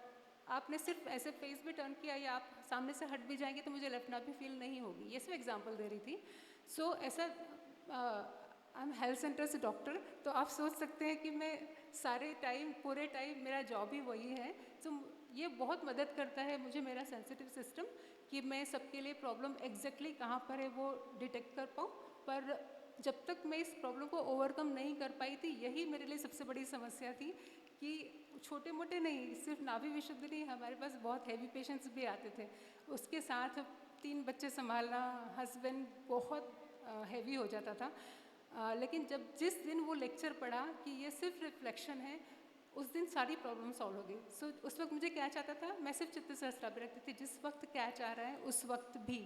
आपने सिर्फ ऐसे फेस भी टर्न किया या आप सामने से हट भी जाएंगे तो मुझे लेफ्ट नाभि फील नहीं होगी। ये सिर्फ एग्जांपल दे रही थी। सो ऐसा आई एम हेल्थ सेंटर से डॉक्टर, तो आप सोच सकते हैं कि मैं पूरे टाइम मेरा जॉब ही वही है। तो ये बहुत मदद करता है मुझे मेरा सेंसिटिव सिस्टम कि मैं सबके लिए प्रॉब्लम एग्जैक्टली कहाँ पर है वो डिटेक्ट कर पाऊँ। पर जब तक मैं इस प्रॉब्लम को ओवरकम नहीं कर पाई थी, यही मेरे लिए सबसे बड़ी समस्या थी कि छोटे मोटे नहीं, सिर्फ नाभि विशुद्ध नहीं, हमारे पास बहुत हैवी पेशेंट्स भी आते थे। उसके साथ 3 बच्चे संभालना, हस्बैंड बहुत हैवी हो जाता था। लेकिन जिस दिन वो लेक्चर पढ़ा कि ये सिर्फ रिफ्लेक्शन है, उस दिन सारी प्रॉब्लम सॉल्व हो गई। सो उस वक्त मुझे कैच आता था, मैं सिर्फ चित्त सहस्त्राभि रखती थी, जिस वक्त कैच आ रहा है उस वक्त भी,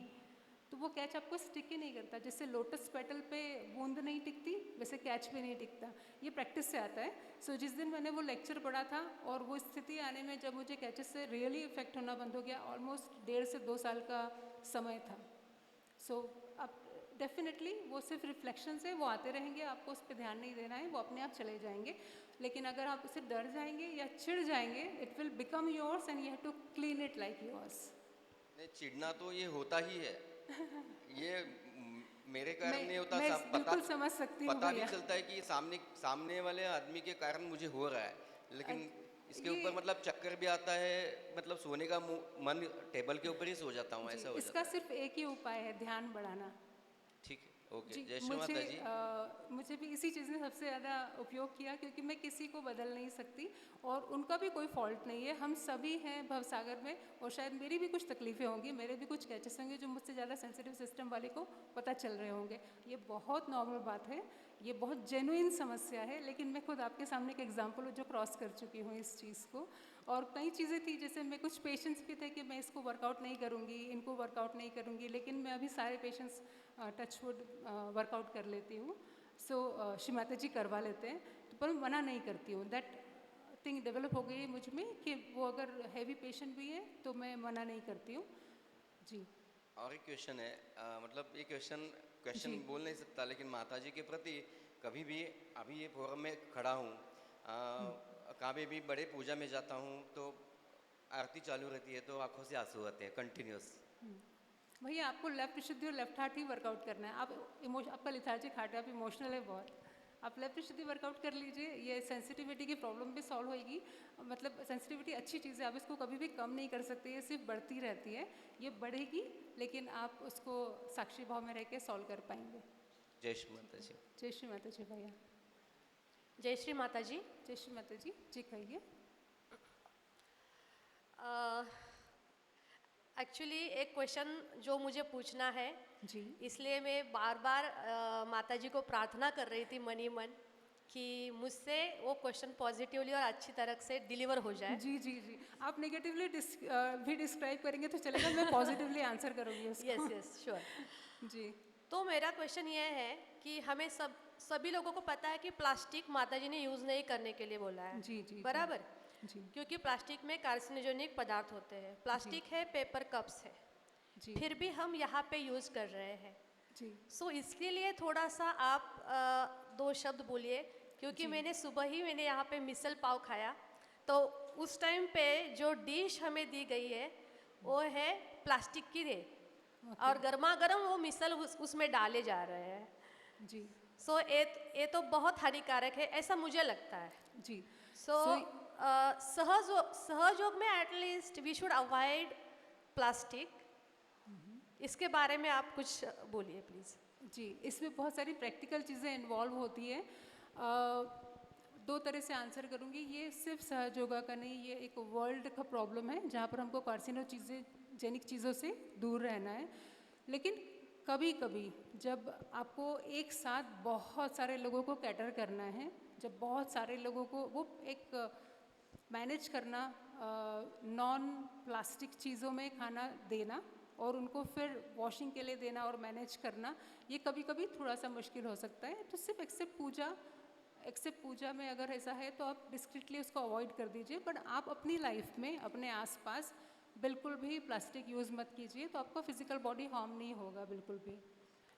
तो वो कैच आपको स्टिक ही नहीं करता। जैसे लोटस पेटल पे बूंद नहीं टिकती, वैसे कैच भी नहीं टिकता। ये प्रैक्टिस से आता है। सो जिस दिन मैंने वो लेक्चर पढ़ा था और वो स्थिति आने में जब मुझे कैचेस से रियली इफेक्ट होना बंद हो गया, ऑलमोस्ट 1.5 से 2 साल का समय था। सो अब डेफिनेटली वो सिर्फ रिफ्लेक्शन है, वो आते रहेंगे, आपको उस पर ध्यान नहीं देना है, वो अपने आप चले जाएंगे। लेकिन अगर आप उससे डर जाएंगे या चिढ़ जाएंगे, it will become yours and you have to clean it like yours. नहीं, चिढ़ना तो ये होता ही है। ये मेरे कारण नहीं होता, मैं सब बिल्कुल समझ सकती हूँ पता नहीं भैया। चलता है कि सामने वाले आदमी के कारण मुझे हो रहा है, लेकिन इसके ऊपर मतलब चक्कर भी आता है, मतलब सोने का मन टेबल के ऊपर ही सो जाता हूँ, ऐसा हो जाता इसका सिर्फ एक ही उपाय है, ध्यान बढ़ाना। है। ठीक है, ओके, जी, जय श्री माता जी। मुझे भी इसी चीज़ ने सबसे ज़्यादा उपयोग किया, क्योंकि मैं किसी को बदल नहीं सकती और उनका भी कोई फॉल्ट नहीं है। हम सभी हैं भवसागर में, और शायद मेरी भी कुछ तकलीफ़ें होंगी, मेरे भी कुछ कैचेस होंगे जो मुझसे ज़्यादा सेंसिटिव सिस्टम वाले को पता चल रहे होंगे। ये बहुत नॉर्मल बात है, ये बहुत जेन्युइन समस्या है। लेकिन मैं खुद आपके सामने एक एग्जाम्पल हूँ जो क्रॉस कर चुकी हूँ इस चीज़ को। और कई चीज़ें थी, जैसे मैं कुछ पेशेंट्स भी थे कि मैं इसको वर्कआउट नहीं करूँगी, इनको वर्कआउट नहीं करूँगी, लेकिन मैं अभी सारे पेशेंट्स टचवुड वर्कआउट कर लेती हूँ। सो श्री माता जी करवा लेते हैं, तो पर मैं मना नहीं करती हूँ। दैट थिंग डेवलप हो गई है मुझ में कि वो अगर हैवी पेशेंट भी है तो मैं मना नहीं करती हूँ। जी। और एक क्वेश्चन है, मतलब ये क्वेश्चन जी। बोल नहीं सकता, लेकिन माता जी के प्रति कभी भी, अभी ये फोरम में खड़ा हूँ, कभी भी बड़े पूजा में जाता हूँ तो आरती चालू रहती है तो आंखों से आंसू आते हैं कंटिन्यूस। भैया आपको लेफ्ट विशुद्धि और लेफ्ट हार्ट ही वर्कआउट करना है। आपका लिथार्जिक हार्ट है, आप इमोशनल है बहुत, आप लेफ्ट विशुद्धि वर्कआउट कर लीजिए। ये सेंसिटिविटी की प्रॉब्लम भी सॉल्व होएगी। मतलब सेंसिटिविटी अच्छी चीज़ है, आप इसको कभी भी कम नहीं कर सकते, ये सिर्फ बढ़ती रहती है, ये बढ़ेगी, लेकिन आप उसको साक्षी भाव में रह के सॉल्व कर पाएंगे। जय श्री माता जी। जय श्री माता जी भैया। जय श्री माता जी। जय श्री माता जी। जी कहिए। एक्चुअली एक क्वेश्चन जो मुझे पूछना है जी, इसलिए मैं बार बार माता जी को प्रार्थना कर रही थी मन ही मन कि मुझसे वो क्वेश्चन पॉजिटिवली और अच्छी तरह से डिलीवर हो जाए। जी जी जी, आप नेगेटिवली भी डिस्क्राइब करेंगे तो चलेगा, मैं पॉजिटिवली आंसर करूँगी उसको। Yes yes sure. जी। तो मेरा क्वेश्चन ये है कि हमें सभी लोगों को पता है कि प्लास्टिक माता जी ने यूज़ नहीं करने के लिए बोला है। जी जी बराबर। जी क्योंकि प्लास्टिक में कार्सिनोजेनिक पदार्थ होते हैं। प्लास्टिक है, पेपर कप्स है, जी फिर भी हम यहाँ पे यूज़ कर रहे हैं। जी। सो इसके लिए थोड़ा सा आप 2 शब्द बोलिए, क्योंकि मैंने यहाँ पे मिसल पाव खाया, तो उस टाइम पे जो डिश हमें दी गई है वो है प्लास्टिक की है, और गर्मा गर्म वो मिसल उसमें डाले जा रहे हैं। जी। सो ये तो बहुत हानिकारक है, ऐसा मुझे लगता है। जी। सो सहयोग में at least we should avoid plastic. इसके बारे में आप कुछ बोलिए प्लीज़। जी, इसमें बहुत सारी प्रैक्टिकल चीज़ें इन्वॉल्व होती है। 2 तरह से आंसर करूँगी। ये सिर्फ सहयोगा का नहीं, ये एक वर्ल्ड का प्रॉब्लम है जहाँ पर हमको कार्सिनोजेनिक चीज़ों से दूर रहना है। लेकिन कभी कभी जब आपको एक साथ बहुत सारे लोगों को कैटर करना है, जब बहुत सारे लोगों को वो एक मैनेज करना, नॉन प्लास्टिक चीज़ों में खाना देना और उनको फिर वॉशिंग के लिए देना और मैनेज करना, ये कभी कभी थोड़ा सा मुश्किल हो सकता है। तो सिर्फ एक्सेप्ट पूजा में अगर ऐसा है तो आप डिस्क्रिटली उसको अवॉइड कर दीजिए। बट आप अपनी लाइफ में अपने आसपास बिल्कुल भी प्लास्टिक यूज़ मत कीजिए, तो आपका फिजिकल बॉडी हार्म नहीं होगा बिल्कुल भी।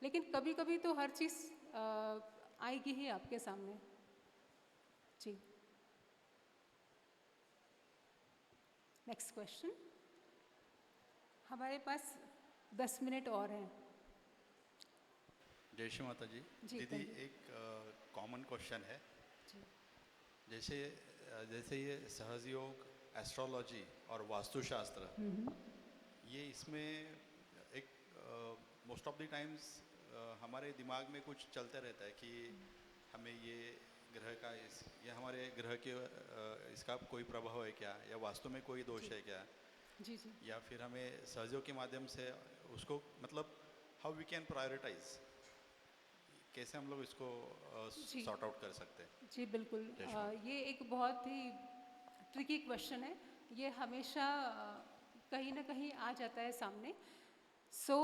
लेकिन कभी कभी तो हर चीज़ आएगी ही आपके सामने। जी। Next question. हमारे पास 10 मिनट और हैं। जय श्री माता जी। जी, दीदी thank you. एक कॉमन क्वेश्चन है, जी जैसे जैसे ये सहजयोग, एस्ट्रोलॉजी और वास्तुशास्त्र, ये इसमें एक मोस्ट ऑफ द टाइम्स हमारे दिमाग में कुछ चलते रहता है कि हमें ये ग्रह का ये हमारे ग्रह के इसका कोई प्रभाव है क्या, या वास्तु में कोई दोष है क्या, जी जी या फिर हमें सहयोग के माध्यम से उसको मतलब हाउ वी कैन प्रायोरिटाइज, कैसे हम लोग इसको जी। सॉर्ट आउट कर सकते हैं? जी बिल्कुल। जय श्री ये एक बहुत ही ट्रिकी क्वेश्चन है, ये हमेशा कहीं ना कहीं आ जाता है सामने। सो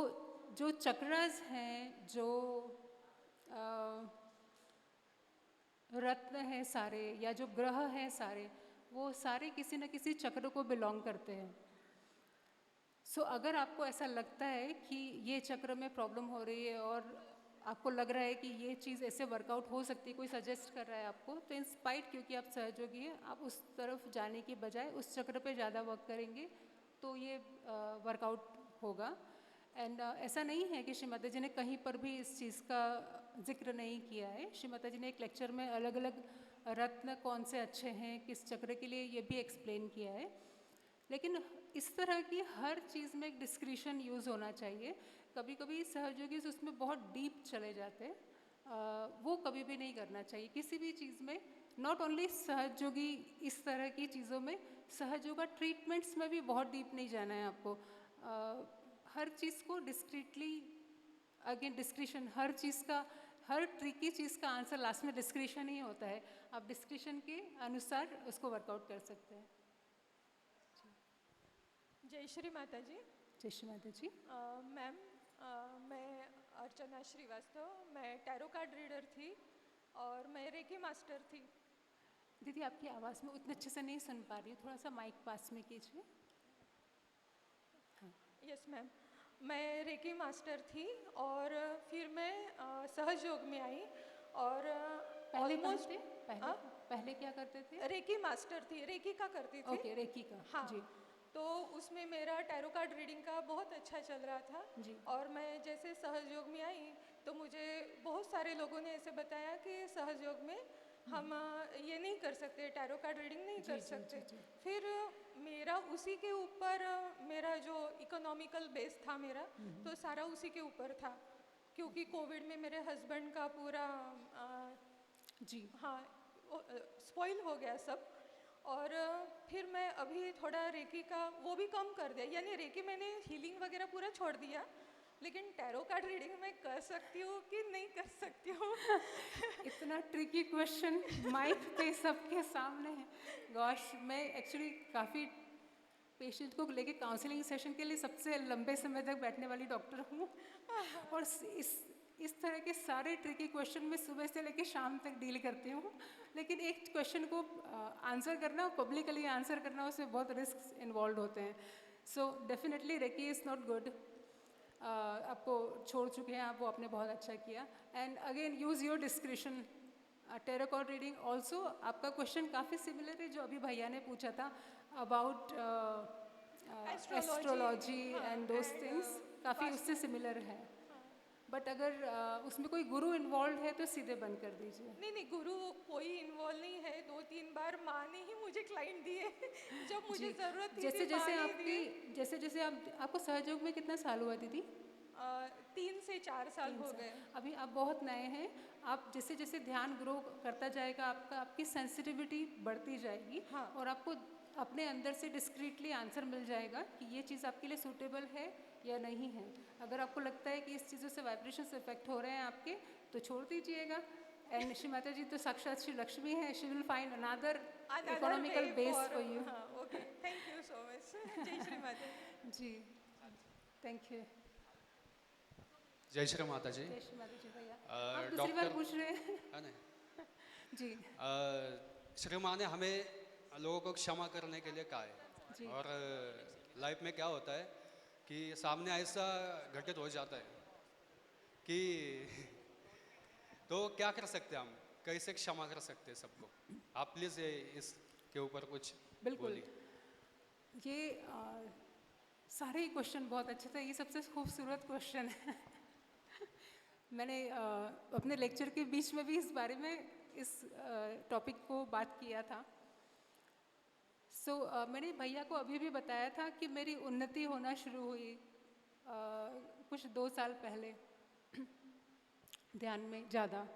जो चक्रास हैं, जो रत्न हैं सारे, या जो ग्रह हैं सारे, वो सारे किसी न किसी चक्र को बिलोंग करते हैं। सो अगर आपको ऐसा लगता है कि ये चक्र में प्रॉब्लम हो रही है और आपको लग रहा है कि ये चीज़ ऐसे वर्कआउट हो सकती है, कोई सजेस्ट कर रहा है आपको, तो इंस्पाइट क्योंकि आप सहयोगी हैं, आप उस तरफ जाने की बजाय उस चक्र पे ज़्यादा वर्क करेंगे तो ये वर्कआउट होगा। एंड ऐसा नहीं है कि श्री माता जी ने कहीं पर भी इस चीज़ का जिक्र नहीं किया है। श्री माता जी ने एक लेक्चर में अलग अलग रत्न कौन से अच्छे हैं किस चक्र के लिए, ये भी एक्सप्लेन किया है। लेकिन इस तरह की हर चीज़ में एक डिस्क्रिशन यूज़ होना चाहिए। कभी कभी सहयोगी उसमें बहुत डीप चले जाते हैं, वो कभी भी नहीं करना चाहिए किसी भी चीज़ में। नॉट ओनली सहयोगी, इस तरह की चीज़ों में, सहयोगा ट्रीटमेंट्स में भी बहुत डीप नहीं जाना है आपको। हर चीज़ को डिस्क्रीटली, अगेन डिस्क्रिशन, हर चीज़ का, हर ट्रिकी चीज़ का आंसर लास्ट में डिस्क्रिशन ही होता है। आप डिस्क्रिशन के अनुसार उसको वर्कआउट कर सकते हैं। जय श्री माता जी। जय श्री माता जी। मैम, मैं अर्चना श्रीवास्तव, मैं टैरो कार्ड रीडर थी और मैं रेकी मास्टर थी। दीदी आपकी आवाज़ में उतने अच्छे से नहीं सुन पा रही हूँ, थोड़ा सा माइक पास में कीजिए। हाँ। यस मैम, मैं रेकी मास्टर थी और फिर मैं सहयोग में आई और पहले almost- थे? पहले क्या करते थे? रेकी मास्टर थी, रेकी का करती थी। ओके, रेकी का। हाँ जी। तो उसमें मेरा टैरो कार्ड रीडिंग का बहुत अच्छा चल रहा था। जी। और मैं जैसे सहयोग में आई तो मुझे बहुत सारे लोगों ने ऐसे बताया कि सहयोग में हम ये नहीं कर सकते, टैरो कार्ड रीडिंग नहीं कर सकते। फिर मेरा उसी के ऊपर, मेरा जो इकोनॉमिकल बेस था मेरा, तो सारा उसी के ऊपर था, क्योंकि कोविड में मेरे हस्बैंड का पूरा जी हाँ स्पॉइल हो गया सब। और फिर मैं अभी थोड़ा रेकी का वो भी कम कर दिया, यानी रेकी मैंने हीलिंग वगैरह पूरा छोड़ दिया, लेकिन टैरो कार्ड रीडिंग मैं कर सकती हूँ कि नहीं कर सकती हूँ? इतना ट्रिकी क्वेश्चन माइक पे सबके सामने है। गॉश, मैं एक्चुअली काफ़ी पेशेंट को लेके काउंसलिंग सेशन के लिए सबसे लंबे समय तक बैठने वाली डॉक्टर हूँ और इस तरह के सारे ट्रिकी क्वेश्चन में सुबह से लेके शाम तक डील करती हूँ। लेकिन एक क्वेश्चन को आंसर करना, पब्लिकली आंसर करना, उसमें बहुत रिस्क इन्वॉल्व होते हैं। So definitely reiki is not good. आपको छोड़ चुके हैं आप, वो आपने बहुत अच्छा किया। And again use your discretion. Tarot card reading also, आपका क्वेश्चन काफ़ी सिमिलर है जो अभी भैया ने पूछा था about astrology and those things, काफ़ी उससे सिमिलर है। बट अगर उसमें कोई गुरु इन्वॉल्व है तो सीधे बंद कर दीजिए। नहीं, गुरु कोई इन्वॉल्व नहीं है। 2-3 बार माँ ने ही मुझे क्लाइंट दिए जब मुझे ज़रूरत थी। जैसे जैसे आपको सहयोग में कितना साल हुआ दीदी? 3 से 4 साल हो गए। अभी आप बहुत नए हैं। आप जैसे जैसे ध्यान ग्रो करता जाएगा, आपकी सेंसिटिविटी बढ़ती जाएगी। हाँ। और आपको अपने अंदर से डिस्क्रीटली आंसर मिल जाएगा कि ये चीज़ आपके लिए सूटेबल है या नहीं है। अगर आपको लगता है कि इस चीज़ों से वाइब्रेशंस इफेक्ट हो रहे हैं आपके, तो छोड़ दीजिएगा। एंड श्री माता जी तो साक्षात श्री लक्ष्मी है, she will find another economical base for you. Okay, thank you so much. जय श्री माता जी, थैंक यू। जय श्री माता जी। जय श्री माता जी। भैया आप दूसरी बार पूछ रहे हैं? जी। श्री माँ ने हमें लोगों को क्षमा करने के लिए कहा है, और लाइफ में क्या होता है कि सामने ऐसा घटित हो जाता है कि तो क्या कर सकते हैं हम, कैसे क्षमा कर सकते हैं सबको? आप प्लीज़ इसके ऊपर कुछ बिल्कुल। ये सारे ही क्वेश्चन बहुत अच्छे थे, ये सबसे खूबसूरत क्वेश्चन है। मैंने अपने लेक्चर के बीच में भी इस बारे में इस टॉपिक को बात किया था। मैंने भैया को अभी भी बताया था कि मेरी उन्नति होना शुरू हुई कुछ 2 साल पहले ध्यान में ज़्यादा।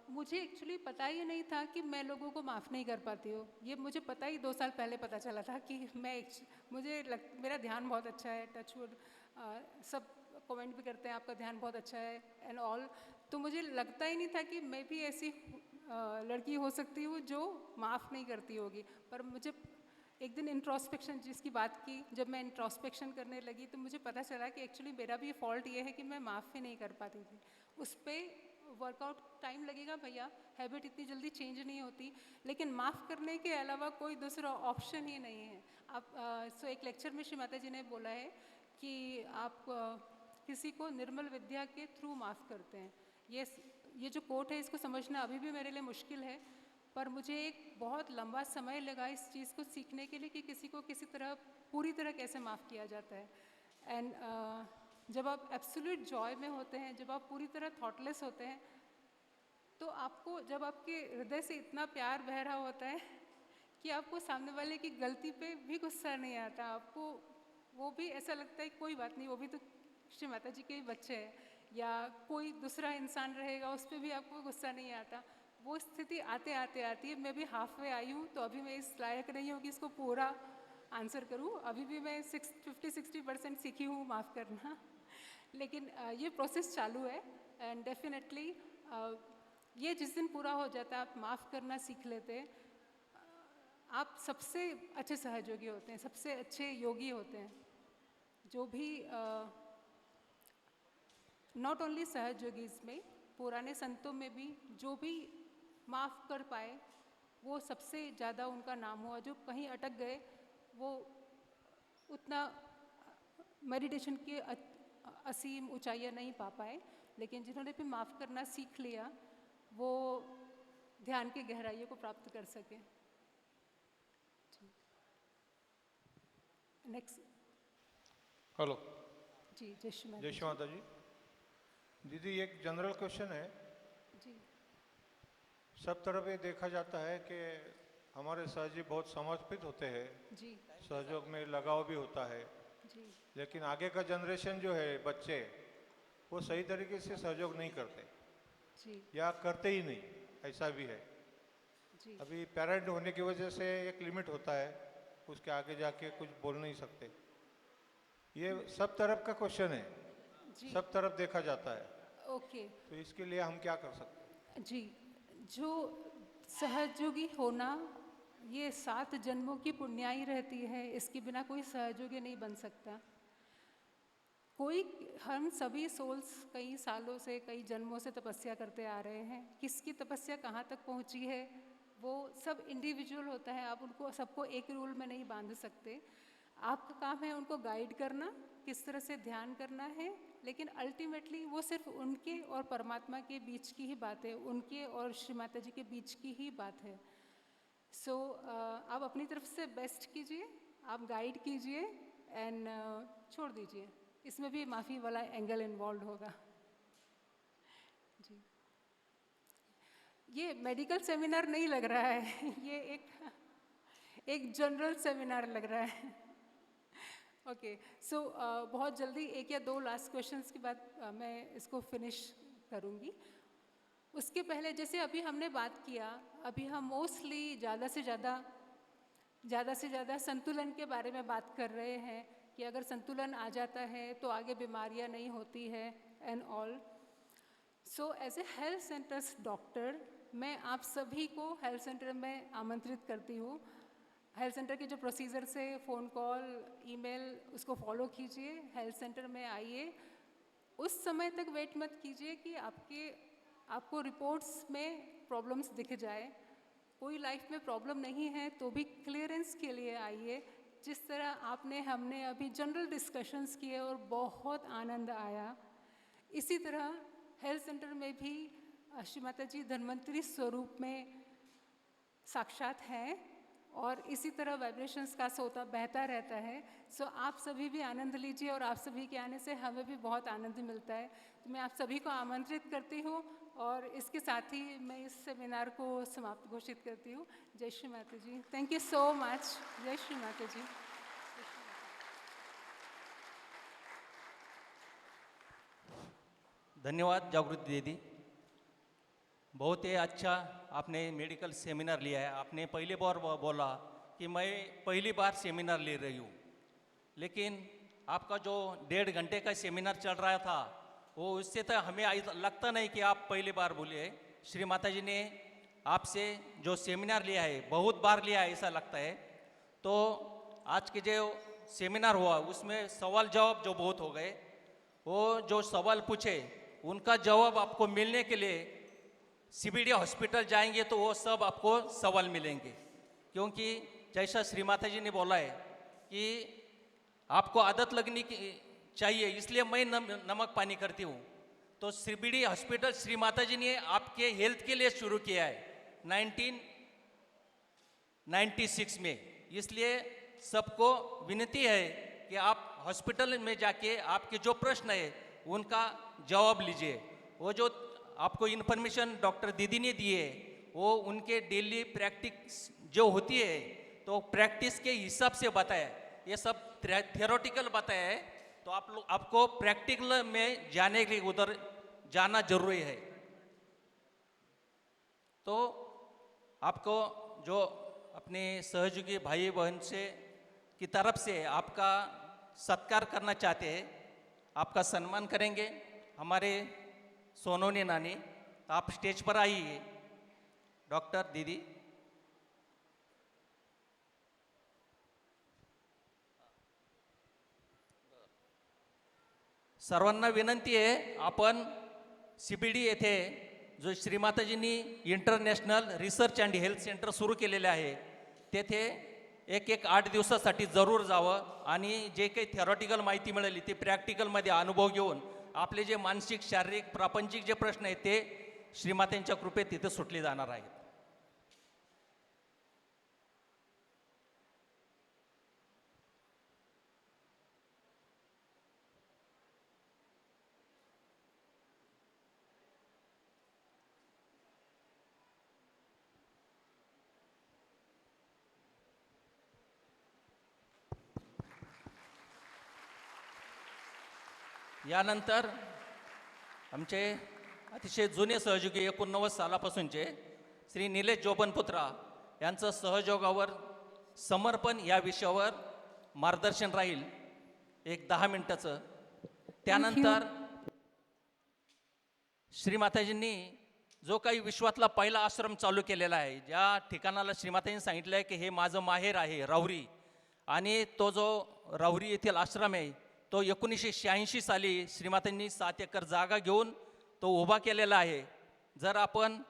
मुझे एक्चुअली पता ही नहीं था कि मैं लोगों को माफ़ नहीं कर पाती हूँ। ये मुझे पता ही 2 साल पहले पता चला था कि मेरा ध्यान बहुत अच्छा है, टचवुड सब कमेंट भी करते हैं आपका ध्यान बहुत अच्छा है एंड ऑल। तो मुझे लगता ही नहीं था कि मैं भी ऐसी लड़की हो सकती हूँ जो माफ़ नहीं करती होगी। पर मुझे एक दिन इंट्रोस्पेक्शन जिसकी बात की, जब मैं इंट्रोस्पेक्शन करने लगी तो मुझे पता चला कि एक्चुअली मेरा भी फॉल्ट ये है कि मैं माफ़ ही नहीं कर पाती थी। उस पर वर्कआउट टाइम लगेगा भैया, हैबिट इतनी जल्दी चेंज नहीं होती, लेकिन माफ़ करने के अलावा कोई दूसरा ऑप्शन ही नहीं है। आप एक लेक्चर में श्री माता जी ने बोला है कि आप किसी को निर्मल विद्या के थ्रू माफ़ करते हैं। ये जो कोट है इसको समझना अभी भी मेरे लिए मुश्किल है, पर मुझे एक बहुत लंबा समय लगा इस चीज़ को सीखने के लिए कि किसी को किसी तरह पूरी तरह कैसे माफ़ किया जाता है। एंड जब आप एब्सोल्यूट जॉय में होते हैं, जब आप पूरी तरह थॉटलेस होते हैं, तो आपको जब आपके हृदय से इतना प्यार बह रहा होता है कि आपको सामने वाले की गलती पे भी गुस्सा नहीं आता। आपको वो भी ऐसा लगता है कोई बात नहीं, वो भी तो श्री माता जी के ही बच्चे हैं, या कोई दूसरा इंसान रहेगा उस पर भी आपको गुस्सा नहीं आता। वो स्थिति आते आती है। मैं भी हाफ वे आई हूँ, तो अभी मैं इस लायक नहीं हूँ कि इसको पूरा आंसर करूँ। अभी भी मैं 50-60% सीखी हूँ माफ़ करना, लेकिन ये प्रोसेस चालू है। एंड डेफिनेटली ये जिस दिन पूरा हो जाता है, आप माफ़ करना सीख लेते हैं, आप सबसे अच्छे सहयोगी होते हैं, सबसे अच्छे योगी होते हैं। जो भी नॉट ओनली सहयोगीज में, पुराने संतों में भी जो भी माफ़ कर पाए वो सबसे ज़्यादा उनका नाम हुआ। जो कहीं अटक गए वो उतना मेडिटेशन के असीम ऊंचाइयां नहीं पा पाए, लेकिन जिन्होंने भी माफ़ करना सीख लिया वो ध्यान की गहराइयों को प्राप्त कर सके। नेक्स्ट। हेलो जी, जय श्री माता जी। दीदी एक जनरल क्वेश्चन है जी। सब तरफ ये देखा जाता है कि हमारे सर जी बहुत समर्पित होते हैं जी, सहयोग में लगाव भी होता है जी, लेकिन आगे का जनरेशन जो है बच्चे वो सही तरीके से सहयोग नहीं करते जी, या करते ही नहीं, ऐसा भी है जी। अभी पेरेंट होने की वजह से एक लिमिट होता है, उसके आगे जाके कुछ बोल नहीं सकते। ये सब तरफ का क्वेश्चन है, सब तरफ देखा जाता है। ओके। तो इसके लिए हम क्या कर सकते हैं? जी, जो सहयोगी होना ये 7 जन्मों की पुण्याई रहती है, इसके बिना कोई सहयोगी नहीं बन सकता। हम सभी सोल्स कई सालों से, कई जन्मों से तपस्या करते आ रहे हैं। किसकी तपस्या कहाँ तक पहुँची है वो सब इंडिविजुअल होता है। आप उनको सबको एक रूल में नहीं बांध सकते। आपका काम है उनको गाइड करना, किस तरह से ध्यान करना है, लेकिन अल्टीमेटली वो सिर्फ उनके और परमात्मा के बीच की ही बात है, उनके और श्री माता जी के बीच की ही बात है। आप अपनी तरफ से बेस्ट कीजिए, आप गाइड कीजिए एंड छोड़ दीजिए। इसमें भी माफ़ी वाला एंगल इन्वॉल्व होगा। जी, ये मेडिकल सेमिनार नहीं लग रहा है, ये एक जनरल सेमिनार लग रहा है। ओके, बहुत जल्दी 1 या 2 लास्ट क्वेश्चंस के बाद मैं इसको फिनिश करूँगी। उसके पहले जैसे अभी हमने बात किया, अभी हम मोस्टली ज़्यादा से ज़्यादा संतुलन के बारे में बात कर रहे हैं कि अगर संतुलन आ जाता है तो आगे बीमारियां नहीं होती है and all. As a health centres doctor मैं आप सभी को हेल्थ सेंटर में आमंत्रित करती हूँ। हेल्थ सेंटर के जो प्रोसीजर्स है, फ़ोन कॉल, ईमेल, उसको फॉलो कीजिए, हेल्थ सेंटर में आइए। उस समय तक वेट मत कीजिए कि आपको रिपोर्ट्स में प्रॉब्लम्स दिख जाए। कोई लाइफ में प्रॉब्लम नहीं है तो भी क्लियरेंस के लिए आइए। जिस तरह हमने अभी जनरल डिस्कशंस किए और बहुत आनंद आया, इसी तरह हेल्थ सेंटर में भी श्री माता जी धन्वंतरी स्वरूप में साक्षात हैं और इसी तरह वाइब्रेशंस का सोता बहता रहता है। सो आप सभी भी आनंद लीजिए और आप सभी के आने से हमें भी बहुत आनंद मिलता है। तो मैं आप सभी को आमंत्रित करती हूँ और इसके साथ ही मैं इस सेमिनार को समाप्त घोषित करती हूँ। जय Shri Mata ji. Thank you so much. जय श्री माता जी। धन्यवाद जागृति दीदी, बहुत ही अच्छा आपने मेडिकल सेमिनार लिया है। आपने पहली बार बोला कि मैं पहली बार सेमिनार ले रही हूँ, लेकिन आपका जो 1.5 घंटे का सेमिनार चल रहा था वो उससे तो हमें लगता नहीं कि आप पहली बार बोले। श्री माता जी ने आपसे जो सेमिनार लिया है बहुत बार लिया है ऐसा लगता है। तो आज के जो सेमिनार हुआ उसमें सवाल जवाब जो बहुत हो गए, वो जो सवाल पूछे उनका जवाब आपको मिलने के लिए CBD हॉस्पिटल जाएंगे तो वो सब आपको सवाल मिलेंगे, क्योंकि जैसा श्री माता जी ने बोला है कि आपको आदत लगनी चाहिए, इसलिए मैं नमक पानी करती हूँ। तो CBD हॉस्पिटल श्री माता जी ने आपके हेल्थ के लिए शुरू किया है 1996 में, इसलिए सबको विनती है कि आप हॉस्पिटल में जाके आपके जो प्रश्न है उनका जवाब लीजिए। वो जो आपको इन्फॉर्मेशन डॉक्टर दीदी ने दी है वो उनके डेली प्रैक्टिस जो होती है तो प्रैक्टिस के हिसाब से बताया, ये सब थियोरेटिकल बताया है। तो आपको प्रैक्टिकल में जाने के लिए उधर जाना जरूरी है। तो आपको जो अपने सहयोगी भाई बहन से की तरफ से आपका सत्कार करना चाहते हैं, आपका सम्मान करेंगे हमारे सोनोनी नानी। तो आप स्टेज पर आइए डॉक्टर दीदी। सर्वांना विनंती आहे, आपण CBD येथे जो श्रीमाताजींनी international research and health centre सुरू केलेले आहे तेथे एक 8 दिवसासाठी जरूर जावं आणि जे काही थेरॉटिकल माहिती मिळाली ते प्रॅक्टिकलमध्ये अनुभव घेऊन आपले जे मानसिक शारीरिक प्रापंचिक जे प्रश्न आहेत ते श्रीमातांच्या कृपेत तिथे सुटले जाणार आहेत। यानंतर आमचे अतिशय जुने सहयोगी 89 सालापासूनचे श्री निलेश जोबनपुत्रा यांचं सहयोगावर समर्पण या विषयावर मार्गदर्शन राहील 10 मिनिटाचं। त्यानंतर श्रीमाताजींनी जो काही विश्वातला पहिला आश्रम चालू केलेला आहे, ज्या ठिकाणाला श्रीमाताजींनी सांगितलं आहे की हे माझं माहेर आहे राहुरी, आणि तो जो राहुरी येथील आश्रम आहे तो 1986 साली श्रीमातांनी 7 एकर जागा घेऊन तो उभा केलेला आहे। जर आपण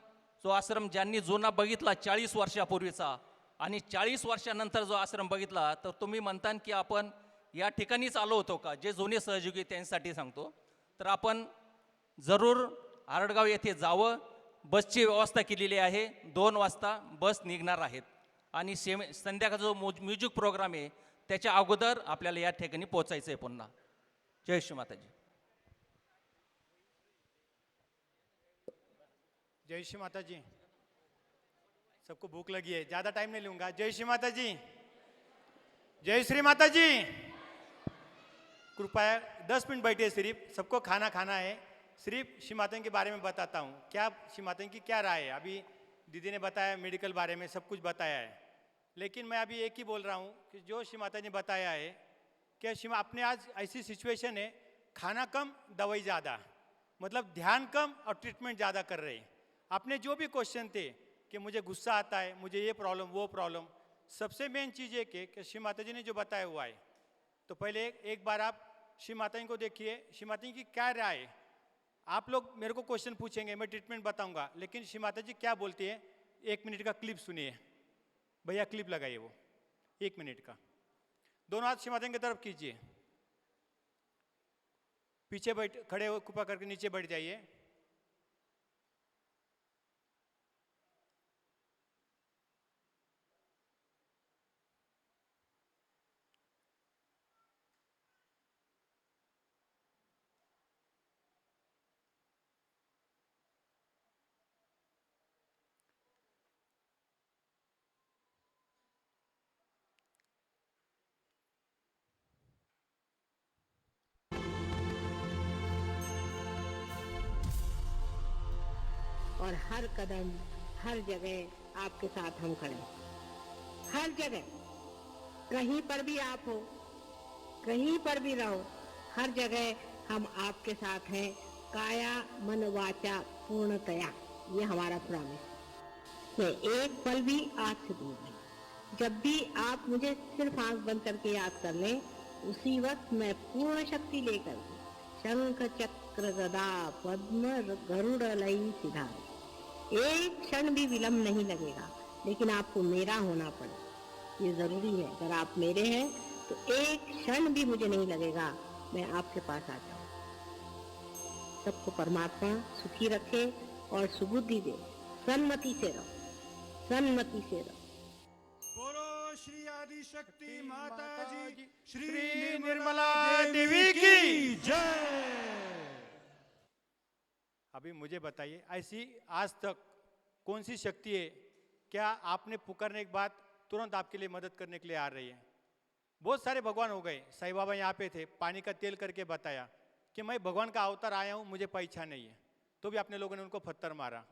जो आश्रम ज्यांनी जुना बघितला 40 वर्षापूर्वीचा आणि 40 वर्षानंतर जो आश्रम बघितला तर तुम्ही म्हणता की आपण या ठिकाणीच आलो होतो का, जे जुने सहयोगी त्यांच्यासाठी सांगतो। तर आपण जरूर आरडगाव येथे जावं, बसची व्यवस्था केलेली आहे, 2 वाजता बस निघणार आहेत आणि संध्याकाळचा जो म्युझिक प्रोग्राम आहे त्याच्या अगोदर आपल्याला या ठिकाणी पोहोचायचं आहे पुन्हा। जय श्री माता जी। जय श्री माता जी। सबको भूख लगी है, ज़्यादा टाइम नहीं लूँगा। जय श्री माता जी। जय श्री माता जी। कृपया 10 मिनट बैठिए, सिर्फ सबको खाना खाना है। सिर्फ श्री माता के बारे में बताता हूँ, क्या श्री माता की क्या राय है। अभी दीदी ने बताया मेडिकल बारे में सब कुछ बताया है, लेकिन मैं अभी एक ही बोल रहा हूँ कि जो श्री माता ने बताया है कि श्री अपने आज ऐसी सिचुएशन है, खाना कम दवाई ज़्यादा, मतलब ध्यान कम और ट्रीटमेंट ज़्यादा कर रहे हैं। आपने जो भी क्वेश्चन थे कि मुझे गुस्सा आता है, मुझे ये प्रॉब्लम वो प्रॉब्लम, सबसे मेन चीज़ ये कि श्री माता जी ने जो बताया हुआ है, तो पहले एक बार आप श्री माता जी को देखिए, श्री माता जी की क्या राय है। आप लोग मेरे को क्वेश्चन पूछेंगे, मैं ट्रीटमेंट बताऊंगा, लेकिन श्री माता जी क्या बोलती है 1 मिनट का क्लिप सुनिए। भैया क्लिप लगाइए वो 1 मिनट का। दोनों हाथ श्री माता की तरफ कीजिए, पीछे बैठ खड़े हो, कृपा करके नीचे बैठ जाइए। और हर कदम हर जगह आपके साथ हम खड़े हैं। हर जगह, कहीं पर भी आप हो, कहीं पर भी रहो, हर जगह हम आपके साथ हैं, काया मन वाचा पूर्णतया, ये हमारा प्रॉमिस है। एक पल भी आज से दूर नहीं। जब भी आप मुझे सिर्फ आंख बंद करके याद कर लें, उसी वक्त मैं पूर्ण शक्ति लेकर शंख चक्र गदा पद्म गरुड़ लई सिधारे। एक क्षण भी विलंब नहीं लगेगा, लेकिन आपको मेरा होना पड़े, ये जरूरी है। अगर आप मेरे हैं तो एक क्षण भी मुझे नहीं लगेगा, मैं आपके पास आ जाऊं। सबको परमात्मा सुखी रखे और सुबुद्धि दे। सन्मति से रहो, सन्मति से रहो। बोलो श्री आदि शक्ति माता जी, श्री निर्मला देवी की जय। अभी मुझे बताइए, ऐसी आज तक कौन सी शक्ति है, क्या आपने पुकारने के बाद तुरंत आपके लिए मदद करने के लिए आ रही है? बहुत सारे भगवान हो गए, साईं बाबा यहाँ पे थे, पानी का तेल करके बताया कि मैं भगवान का अवतार आया हूँ, मुझे पहचान नहीं है, तो भी आपने लोगों ने उनको पत्थर मारा।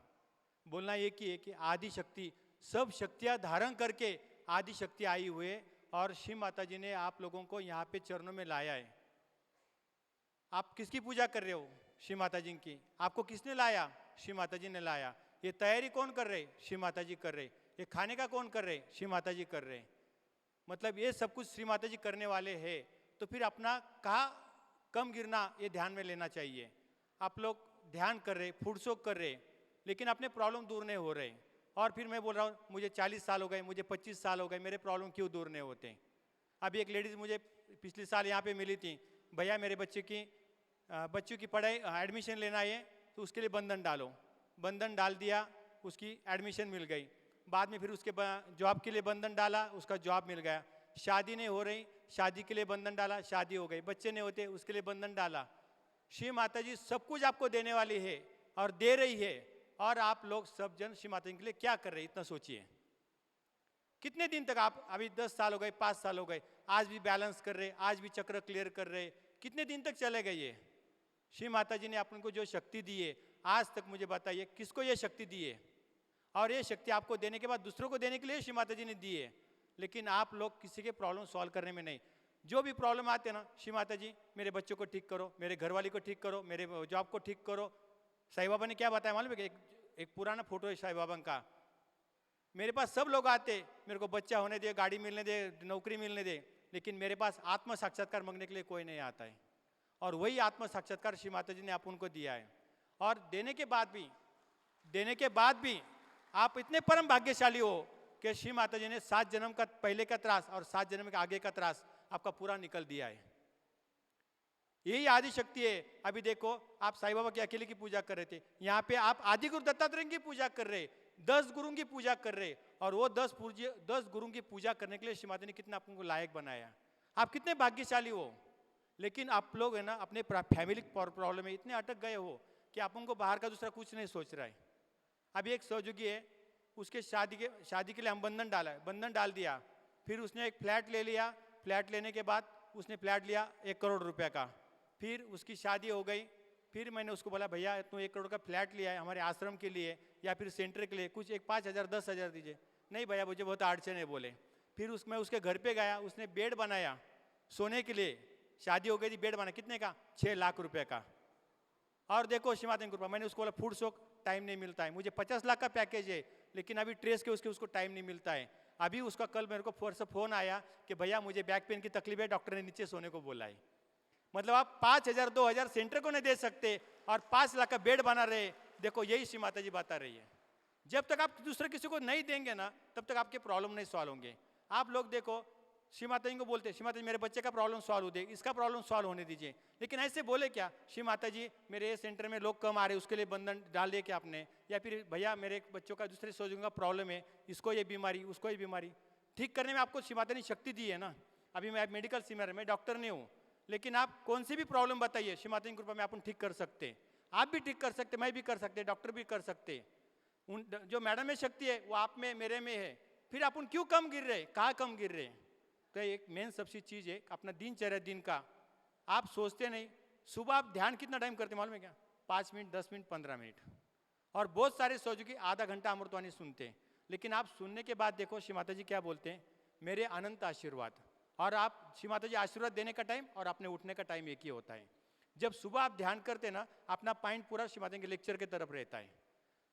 बोलना ये कि है कि आदि शक्ति सब शक्तियाँ धारण करके आदि शक्ति आई हुए, और शिव माता जी ने आप लोगों को यहाँ पे चरणों में लाया है। आप किसकी पूजा कर रहे हो? शिव माता जी की। आपको किसने लाया? शिव माता जी ने लाया। ये तैयारी कौन कर रहे? शिव माता जी कर रहे। ये खाने का कौन कर रहे? शिव माता जी कर रहे। मतलब ये सब कुछ श्री माता जी करने वाले हैं, तो फिर अपना कहाँ कम गिरना ये ध्यान में लेना चाहिए। आप लोग ध्यान कर रहे, फुटसोक कर रहे, लेकिन अपने प्रॉब्लम दूर नहीं हो रहे। और फिर मैं बोल रहा हूँ मुझे 40 साल हो गए, मुझे 25 साल हो गए, मेरे प्रॉब्लम क्यों दूर नहीं होते? अभी एक लेडीज़ मुझे पिछले साल यहाँ पे मिली थी, भैया मेरे बच्चों की पढ़ाई एडमिशन लेना है, तो उसके लिए बंधन डालो। बंधन डाल दिया, उसकी एडमिशन मिल गई। बाद में फिर उसके जॉब के लिए बंधन डाला, उसका जॉब मिल गया। शादी नहीं हो रही, शादी के लिए बंधन डाला, शादी हो गई। बच्चे नहीं होते, उसके लिए बंधन डाला। शिव माता जी सब कुछ आपको देने वाली है और दे रही है, और आप लोग सब जन शिव माता जी के लिए क्या कर रहे हैं, इतना सोचिए। कितने दिन तक आप, अभी 10 साल हो गए, 5 साल हो गए, आज भी बैलेंस कर रहे, आज भी चक्र क्लियर कर रहे, कितने दिन तक चलेगा ये? शिव माता जी ने आपको जो शक्ति दी है, आज तक मुझे बताइए किसको ये शक्ति दी है? और ये शक्ति आपको देने के बाद दूसरों को देने के लिए शिव माता जी ने दी है, लेकिन आप लोग किसी के प्रॉब्लम सॉल्व करने में नहीं। जो भी प्रॉब्लम आते हैं ना, शिव माता जी मेरे बच्चों को ठीक करो, मेरे घरवाली को ठीक करो, मेरे जॉब को ठीक करो। साईं बाबा ने क्या बताया मालूम है? एक पुराना फोटो है साईं बाबा का। मेरे पास सब लोग आते, मेरे को बच्चा होने दे, गाड़ी मिलने दे, नौकरी मिलने दे, लेकिन मेरे पास आत्म साक्षात्कार मांगने के लिए कोई नहीं आता है। और वही आत्म साक्षात्कार शिव माता जी ने आप उनको दिया है। और देने के बाद भी आप इतने परम भाग्यशाली हो कि शिव माता जी ने 7 जन्म का पहले का त्रास और 7 जन्म के आगे का त्रास आपका पूरा निकल दिया है। यही आदि शक्ति है। अभी देखो, आप साईं बाबा के अकेले की पूजा कर रहे थे, यहाँ पे आप आदि गुरु दत्तात्रेय की पूजा कर रहे, 10 गुरुओं की पूजा कर रहे, और वो 10 गुरुओं की पूजा करने के लिए शिव माता ने कितना आपको लायक बनाया। आप कितने भाग्यशाली हो। लेकिन आप लोग है ना, अपने फैमिली प्रॉब्लम में इतने अटक गए हो कि आप उनको बाहर का दूसरा कुछ नहीं सोच रहा है। अभी एक सहयोगी है, उसके शादी के लिए हम बंधन डाला है, बंधन डाल दिया, फिर उसने एक फ्लैट ले लिया। फ्लैट लेने के बाद उसने फ्लैट लिया 1 करोड़ रुपए का, फिर उसकी शादी हो गई। फिर मैंने उसको बोला, भैया तू 1 करोड़ का फ्लैट लिया है हमारे आश्रम के लिए या फिर सेंटर के लिए, कुछ 5,000 10,000 दीजिए। नहीं भैया, मुझे बहुत अड़चन है बोले। फिर मैं उसके घर पे गया, उसने बेड बनाया सोने के लिए, शादी हो गई थी, बेड बना कितने का? 6 लाख रुपए का। और देखो शिव माता की कृपा, मैंने उसको बोला फूड शॉक टाइम नहीं मिलता है, मुझे 50 लाख का पैकेज है, लेकिन अभी ट्रेस के उसको टाइम नहीं मिलता है। अभी उसका कल मेरे को फोन आया कि भैया मुझे बैक पेन की तकलीफ है, डॉक्टर ने नीचे सोने को बोला है। मतलब आप 5,000 2,000 सेंटर को नहीं दे सकते और 5 लाख का बेड बना रहे। देखो यही शिव माता जी बता रही है, जब तक आप दूसरे किसी को नहीं देंगे ना, तब तक आपके प्रॉब्लम नहीं सॉल्व होंगे। आप लोग देखो, शिव माता जी को बोलते, शिव माता जी मेरे बच्चे का प्रॉब्लम सॉल्व हो दे, इसका प्रॉब्लम सॉल्व होने दीजिए, लेकिन ऐसे बोले क्या? शिव माता जी मेरे सेंटर में लोग कम आ रहे, उसके लिए बंधन डाल दिए क्या आपने? या फिर भैया मेरे बच्चों का दूसरे सोचूंगा का प्रॉब्लम है, इसको ये बीमारी, उसको ये बीमारी, ठीक करने में आपको शिव माता ने शक्ति दी है ना। अभी मैं मेडिकल सीनियर, मैं डॉक्टर नहीं हूँ, लेकिन आप कौन सी भी प्रॉब्लम बताइए, शिव माता की कृपा में अपन ठीक कर सकते। आप भी ठीक कर सकते, मैं भी कर सकते, डॉक्टर भी कर सकते। जो मैडम में शक्ति है वो आप में, मेरे में है, फिर अपन क्यों कम गिर रहे? कहाँ कम गिर रहे? तो एक मेन सबसे चीज़ है अपना दिनचर्या दिन का। आप सोचते नहीं, सुबह आप ध्यान कितना टाइम करते मालूम है क्या? 5 मिनट, 10 मिनट, 15 मिनट, और बहुत सारे सहयोगी आधा घंटा अमृतवाणी सुनते हैं, लेकिन आप सुनने के बाद देखो श्री माता जी क्या बोलते हैं, मेरे अनंत आशीर्वाद। और आप श्री माता जी आशीर्वाद देने का टाइम और अपने उठने का टाइम एक ही होता है। जब सुबह आप ध्यान करते ना, अपना माइंड पूरा श्री माता जी के लेक्चर की तरफ रहता है।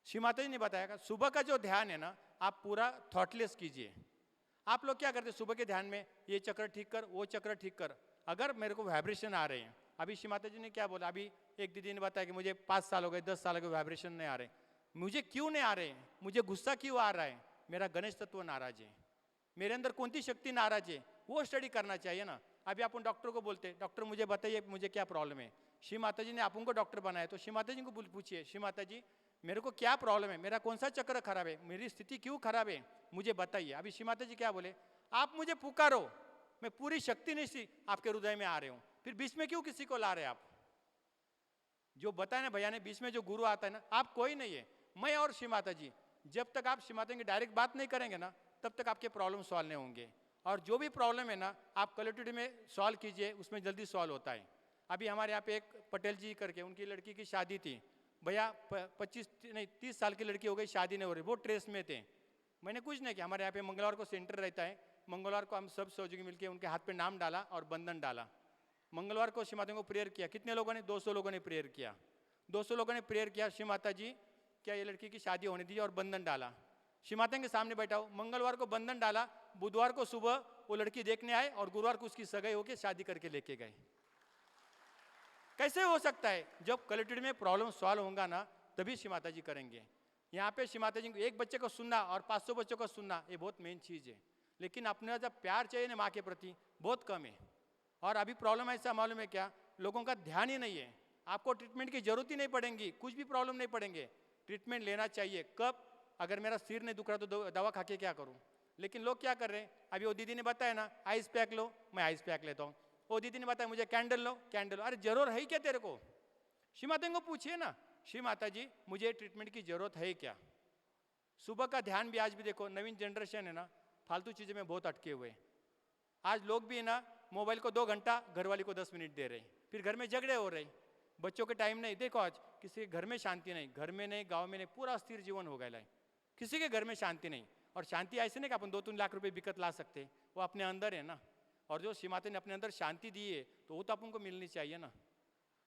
श्री माता जी ने बताया कि सुबह का जो ध्यान है ना, आप पूरा थॉटलेस कीजिए। आप लोग क्या करते हैं सुबह के ध्यान में, ये चक्र ठीक कर, वो चक्र ठीक कर। अगर मेरे को वाइब्रेशन आ रहे हैं, अभी श्री माता जी ने क्या बोला, अभी एक दीदी ने बताया कि मुझे 5 साल हो गए, 10 साल हो गए, वाइब्रेशन नहीं आ रहे। मुझे क्यों नहीं आ रहे हैं, मुझे गुस्सा क्यों आ रहा है, मेरा गणेश तत्व नाराज है, मेरे अंदर कौन सी शक्ति नाराज है, वो स्टडी करना चाहिए ना। अभी अपन डॉक्टर को बोलते हैं, डॉक्टर मुझे बताइए मुझे क्या प्रॉब्लम है। श्री माता जी ने अपन को डॉक्टर बनाया, तो श्री माता जी को पूछिए, श्री माता जी मेरे को क्या प्रॉब्लम है, मेरा कौन सा चक्र खराब है, मेरी स्थिति क्यों खराब है, मुझे बताइए। अभी श्री माता जी क्या बोले, आप मुझे पुकारो, मैं पूरी शक्ति निशी आपके हृदय में आ रहे हूँ, फिर बीच में क्यों किसी को ला रहे आप। जो बताया ना भैया ने, बीच में जो गुरु आता है ना, आप कोई नहीं है, मैं और श्री माता जी। जब तक आप श्री माता जी की डायरेक्ट बात नहीं करेंगे ना, तब तक आपके प्रॉब्लम सॉल्व नहीं होंगे। और जो भी प्रॉब्लम है ना, आप कलेक्टिव में सॉल्व कीजिए, उसमें जल्दी सॉल्व होता है। अभी हमारे यहाँ पे एक पटेल जी करके, उनकी लड़की की शादी थी, भैया 30 साल की लड़की हो गई, शादी नहीं हो रही, वो ट्रेस में थे। मैंने कुछ नहीं किया, हमारे यहाँ पे मंगलवार को सेंटर रहता है, मंगलवार को हम सब सहयोगी मिलकर उनके हाथ पे नाम डाला और बंधन डाला। मंगलवार को श्री माता को प्रेयर किया, कितने लोगों ने, 200 लोगों ने प्रेयर किया, 200 लोगों ने प्रेयर किया, श्री माता जी क्या ये लड़की की शादी होने दी, और बंधन डाला। श्री माता के सामने बैठा हो, मंगलवार को बंधन डाला, बुधवार को सुबह वो लड़की देखने आए और गुरुवार को उसकी सगाई होकर शादी करके लेके गए। कैसे हो सकता है, जब कलेक्टेड में प्रॉब्लम सॉल्व होगा ना, तभी श्री माता जी करेंगे। यहाँ पे श्री माता जी को एक बच्चे को सुनना और 500 बच्चों को सुनना, ये बहुत मेन चीज़ है। लेकिन अपने जब प्यार चाहिए ना माँ के प्रति, बहुत कम है। और अभी प्रॉब्लम ऐसा मालूम है क्या, लोगों का ध्यान ही नहीं है। आपको ट्रीटमेंट की जरूरत ही नहीं पड़ेगी, कुछ भी प्रॉब्लम नहीं पड़ेंगे, ट्रीटमेंट लेना चाहिए। कब, अगर मेरा सिर नहीं दुख रहा तो दवा खा के क्या करूँ। लेकिन लोग क्या कर रहे हैं, अभी वो दीदी ने बताया ना, आइस पैक लो, मैं आइस पैक लेता हूँ। वो दीदी ने बताया मुझे कैंडल लो, कैंडल। अरे जरूर है क्या तेरे को, श्री माता को पूछिए ना, श्री माता जी मुझे ट्रीटमेंट की जरूरत है क्या। सुबह का ध्यान भी आज भी देखो, नवीन जनरेशन है ना, फालतू चीज़ों में बहुत अटके हुए। आज लोग भी है ना, मोबाइल को 2 घंटा, घरवाली को 10 मिनट दे रहे, फिर घर में झगड़े हो रहे, बच्चों के टाइम नहीं। देखो आज किसी के घर में शांति नहीं, घर में नहीं, गांव में नहीं, पूरा अस्थिर जीवन हो गया है, किसी के घर में शांति नहीं। और शांति ऐसे नहीं कि अपन 2-3 लाख रुपए बिकत ला सकते, वो अपने अंदर है ना। और जो श्री माता ने अपने अंदर शांति दी है, तो वो तो अपन को मिलनी चाहिए ना।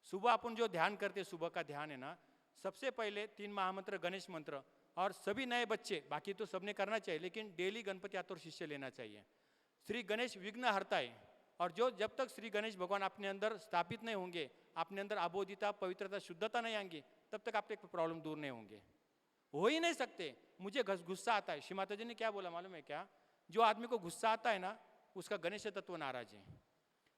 सुबह अपन जो ध्यान करते, सुबह का ध्यान है ना, सबसे पहले 3 महामंत्र गणेश मंत्र, और सभी नए बच्चे, बाकी तो सबने करना चाहिए, लेकिन डेली गणपति आतुर शिष्य लेना चाहिए। श्री गणेश विघ्न हरता है, और जो जब तक श्री गणेश भगवान अपने अंदर स्थापित नहीं होंगे, अपने अंदर अबोधिता, पवित्रता, शुद्धता नहीं आएंगी, तब तक आपके प्रॉब्लम दूर नहीं होंगे, हो ही नहीं सकते। मुझे गुस्सा आता है, श्री माता जी ने क्या बोला मालूम है क्या, जो आदमी को गुस्सा आता है ना, उसका गणेश तत्व नाराज है।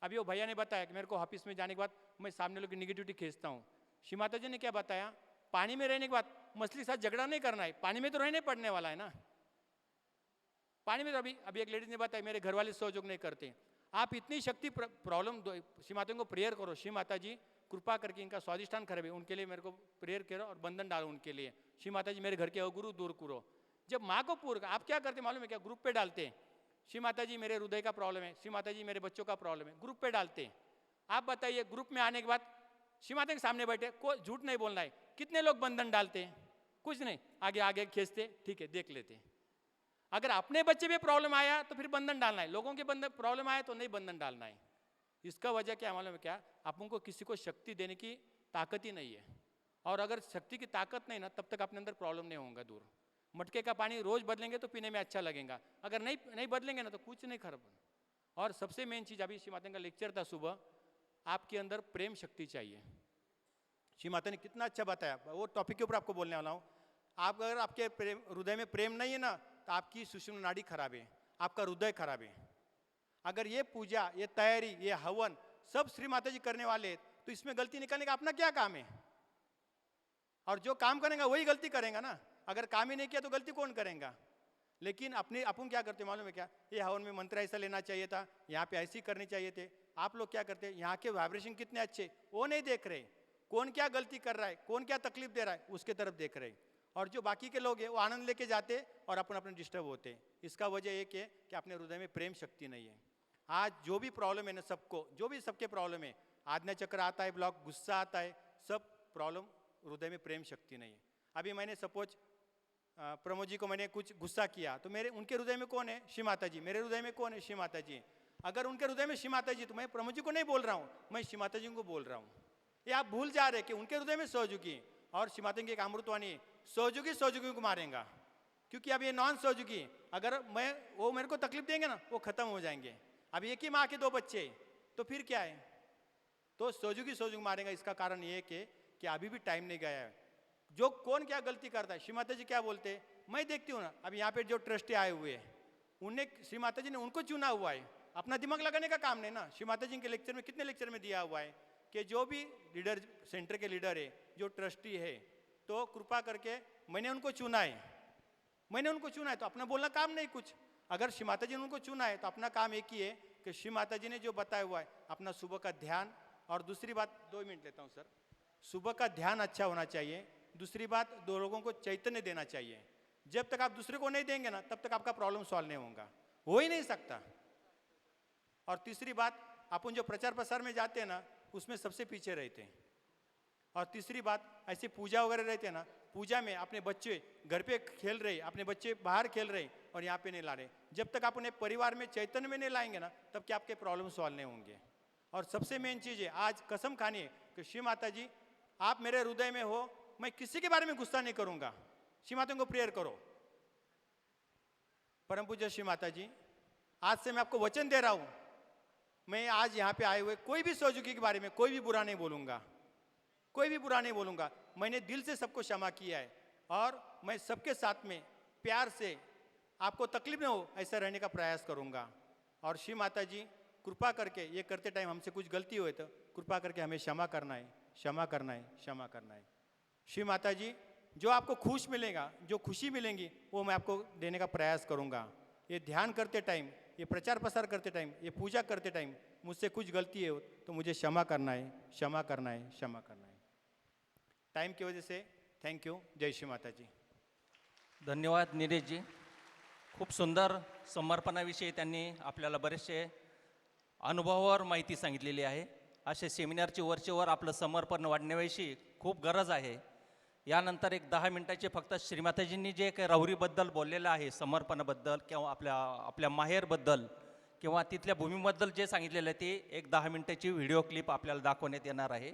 अभी वो भैया ने बताया कि मेरे को ऑफिस में जाने के बाद मैं सामने लोग की निगेटिविटी खींचता हूँ। श्री माता जी ने क्या बताया, पानी में रहने के बाद मछली के साथ झगड़ा नहीं करना है, पानी में तो रहने पड़ने वाला है ना। पानी में तो अभी एक लेडीज ने बताया मेरे घर वाले सहयोग नहीं करते। आप इतनी शक्ति प्रॉब्लम श्री माता को प्रेयर करो, श्री माता जी कृपा करके इनका स्वादिष्ठान खराब है, उनके लिए मेरे को प्रेयर करो और बंधन डालो उनके लिए। श्री माता जी मेरे घर के अगुरु दूर करो। जब माँ को पूर्ण, आप क्या करते मालूम है क्या, ग्रुप पे डालते हैं, श्री माता जी मेरे हृदय का प्रॉब्लम है, श्री माता जी मेरे बच्चों का प्रॉब्लम है, ग्रुप पे डालते हैं। आप बताइए, ग्रुप में आने के बाद श्री माता के सामने बैठे, कोई झूठ नहीं बोलना है, कितने लोग बंधन डालते हैं, कुछ नहीं, आगे आगे खींचते, ठीक है देख लेते। अगर अपने बच्चे में प्रॉब्लम आया तो फिर बंधन डालना है, लोगों के बंधन प्रॉब्लम आया तो नहीं बंधन डालना है। इसका वजह क्या मालूम है क्या, अपन को किसी को शक्ति देने की ताकत ही नहीं है। और अगर शक्ति की ताकत नहीं ना, तब तक अपने अंदर प्रॉब्लम नहीं होगा दूर। मटके का पानी रोज बदलेंगे तो पीने में अच्छा लगेगा, अगर नहीं बदलेंगे ना तो कुछ नहीं खराब। और सबसे मेन चीज़, अभी श्री माता का लेक्चर था सुबह, आपके अंदर प्रेम शक्ति चाहिए। श्री माता ने कितना अच्छा बताया, वो टॉपिक के ऊपर आपको बोलने वाला हूँ। आप अगर आपके हृदय में प्रेम नहीं है ना, तो आपकी सुषुम्ना नाड़ी खराब है, आपका हृदय खराब है। अगर ये पूजा, ये तैयारी, ये हवन सब श्री माता जी करने वाले, तो इसमें गलती निकालने का अपना क्या काम है। और जो काम करेगा वही गलती करेगा ना, अगर काम ही नहीं किया तो गलती कौन करेगा। लेकिन अपन क्या करते मालूम है क्या, ये हवन में मंत्र ऐसा लेना चाहिए था, यहाँ पे ऐसी करनी चाहिए थे। आप लोग क्या करते हैं, यहाँ के वाइब्रेशन कितने अच्छे, वो नहीं देख रहे, कौन क्या गलती कर रहा है, कौन क्या तकलीफ दे रहा है, उसके तरफ देख रहे। और जो बाकी के लोग हैं वो आनंद लेके जाते और अपने डिस्टर्ब होते। इसका वजह एक है कि अपने हृदय में प्रेम शक्ति नहीं है। आज जो भी प्रॉब्लम है ना, सबको जो भी सबके प्रॉब्लम है, आज्ञा चक्र आता है ब्लॉक, गुस्सा आता है, सब प्रॉब्लम हृदय में प्रेम शक्ति नहीं है। अभी मैंने सपोज प्रमोद जी को मैंने कुछ गुस्सा किया तो मेरे उनके हृदय में कौन है? श्री माता जी। मेरे हृदय में कौन है? श्री माता जी। अगर उनके हृदय में श्री माता जी, तो मैं प्रमोद जी को नहीं बोल रहा हूँ, मैं श्री माता जी को बोल रहा हूँ। ये आप भूल जा रहे कि उनके हृदय में सहयोगी और श्री माता जी की एक अमृतवाणी, सहयोगी को मारेगा। क्योंकि अब ये नॉन सहयोगी, अगर वो मेरे को तकलीफ देंगे ना, वो खत्म हो जाएंगे। अब एक ही माँ के 2 बच्चे, तो फिर क्या है? तो सहयोगी मारेगा। इसका कारण ये है कि अभी भी टाइम नहीं गया है। जो कौन क्या गलती करता है, श्री माता जी क्या बोलते हैं, मैं देखती हूँ ना। अब यहाँ पे जो ट्रस्टी आए हुए हैं, उन्हें श्री माता जी ने उनको चुना हुआ है, अपना दिमाग लगाने का काम नहीं ना। श्री माता जी के लेक्चर में, कितने लेक्चर में दिया हुआ है कि जो भी लीडर, सेंटर के लीडर है, जो ट्रस्टी है, तो कृपा करके मैंने उनको चुना है, तो अपना बोलना काम नहीं कुछ। अगर श्री माता जी ने उनको चुना है तो अपना काम एक ही है कि श्री माता जी ने जो बताया हुआ है, अपना सुबह का ध्यान, और दूसरी बात 2 मिनट लेता हूँ सर, सुबह का ध्यान अच्छा होना चाहिए। दूसरी बात, 2 लोगों को चैतन्य देना चाहिए। जब तक आप दूसरे को नहीं देंगे ना, तब तक आपका प्रॉब्लम सॉल्व नहीं होगा, हो ही नहीं सकता। और तीसरी बात, अपन जो प्रचार प्रसार में जाते हैं ना, उसमें सबसे पीछे रहते हैं। और तीसरी बात, ऐसे पूजा वगैरह रहते हैं ना, पूजा में अपने बच्चे घर पे खेल रहे, अपने बच्चे बाहर खेल रहे और यहाँ पे नहीं ला रहे। जब तक आप अपने परिवार में चैतन्य में नहीं लाएंगे ना, तब क्या आपके प्रॉब्लम सॉल्व नहीं होंगे। और सबसे मेन चीज़ है, आज कसम खानी है कि श्री माता जी आप मेरे हृदय में हो, मैं किसी के बारे में गुस्सा नहीं करूँगा। श्री माता को प्रेयर करो। परम पूज्य श्री माता जी, आज से मैं आपको वचन दे रहा हूँ, मैं आज यहाँ पे आए हुए कोई भी सहयोगी के बारे में कोई भी बुरा नहीं बोलूँगा, कोई भी बुरा नहीं बोलूँगा। मैंने दिल से सबको क्षमा किया है और मैं सबके साथ में प्यार से, आपको तकलीफ न हो ऐसा रहने का प्रयास करूँगा। और श्री माता जी कृपा करके ये करते टाइम हमसे कुछ गलती हुए तो कृपा करके हमें क्षमा करना है, क्षमा करना है, क्षमा करना है। श्री माता जी, जो आपको खुश मिलेगा, जो खुशी मिलेंगी, वो मैं आपको देने का प्रयास करूँगा। ये ध्यान करते टाइम, ये प्रचार प्रसार करते टाइम, ये पूजा करते टाइम मुझसे कुछ गलती है तो मुझे क्षमा करना है, क्षमा करना है, क्षमा करना है। टाइम की वजह से थैंक यू। जय श्री माता जी। धन्यवाद नीरज जी, खूप सुंदर समर्पणाविषयी त्यांनी आपल्याला बरेचसे अनुभवावर माहिती सांगितलेली आहे। असे सेमिनारची वरचेवर आपलं समर्पण वाढण्याविषयी खूप गरज आहे। यानंतर एक 10 मिनिटाचे फक्त श्रीमाताजींनी जे काही राहुरीबद्दल बोललेलं आहे, समर्पणाबद्दल किंवा आपल्या माहेरबद्दल किंवा तिथल्या भूमीबद्दल जे सांगितलेलं आहे, ते एक 10 मिनिटाची व्हिडिओ क्लिप आपल्याला दाखवण्यात येणार आहे।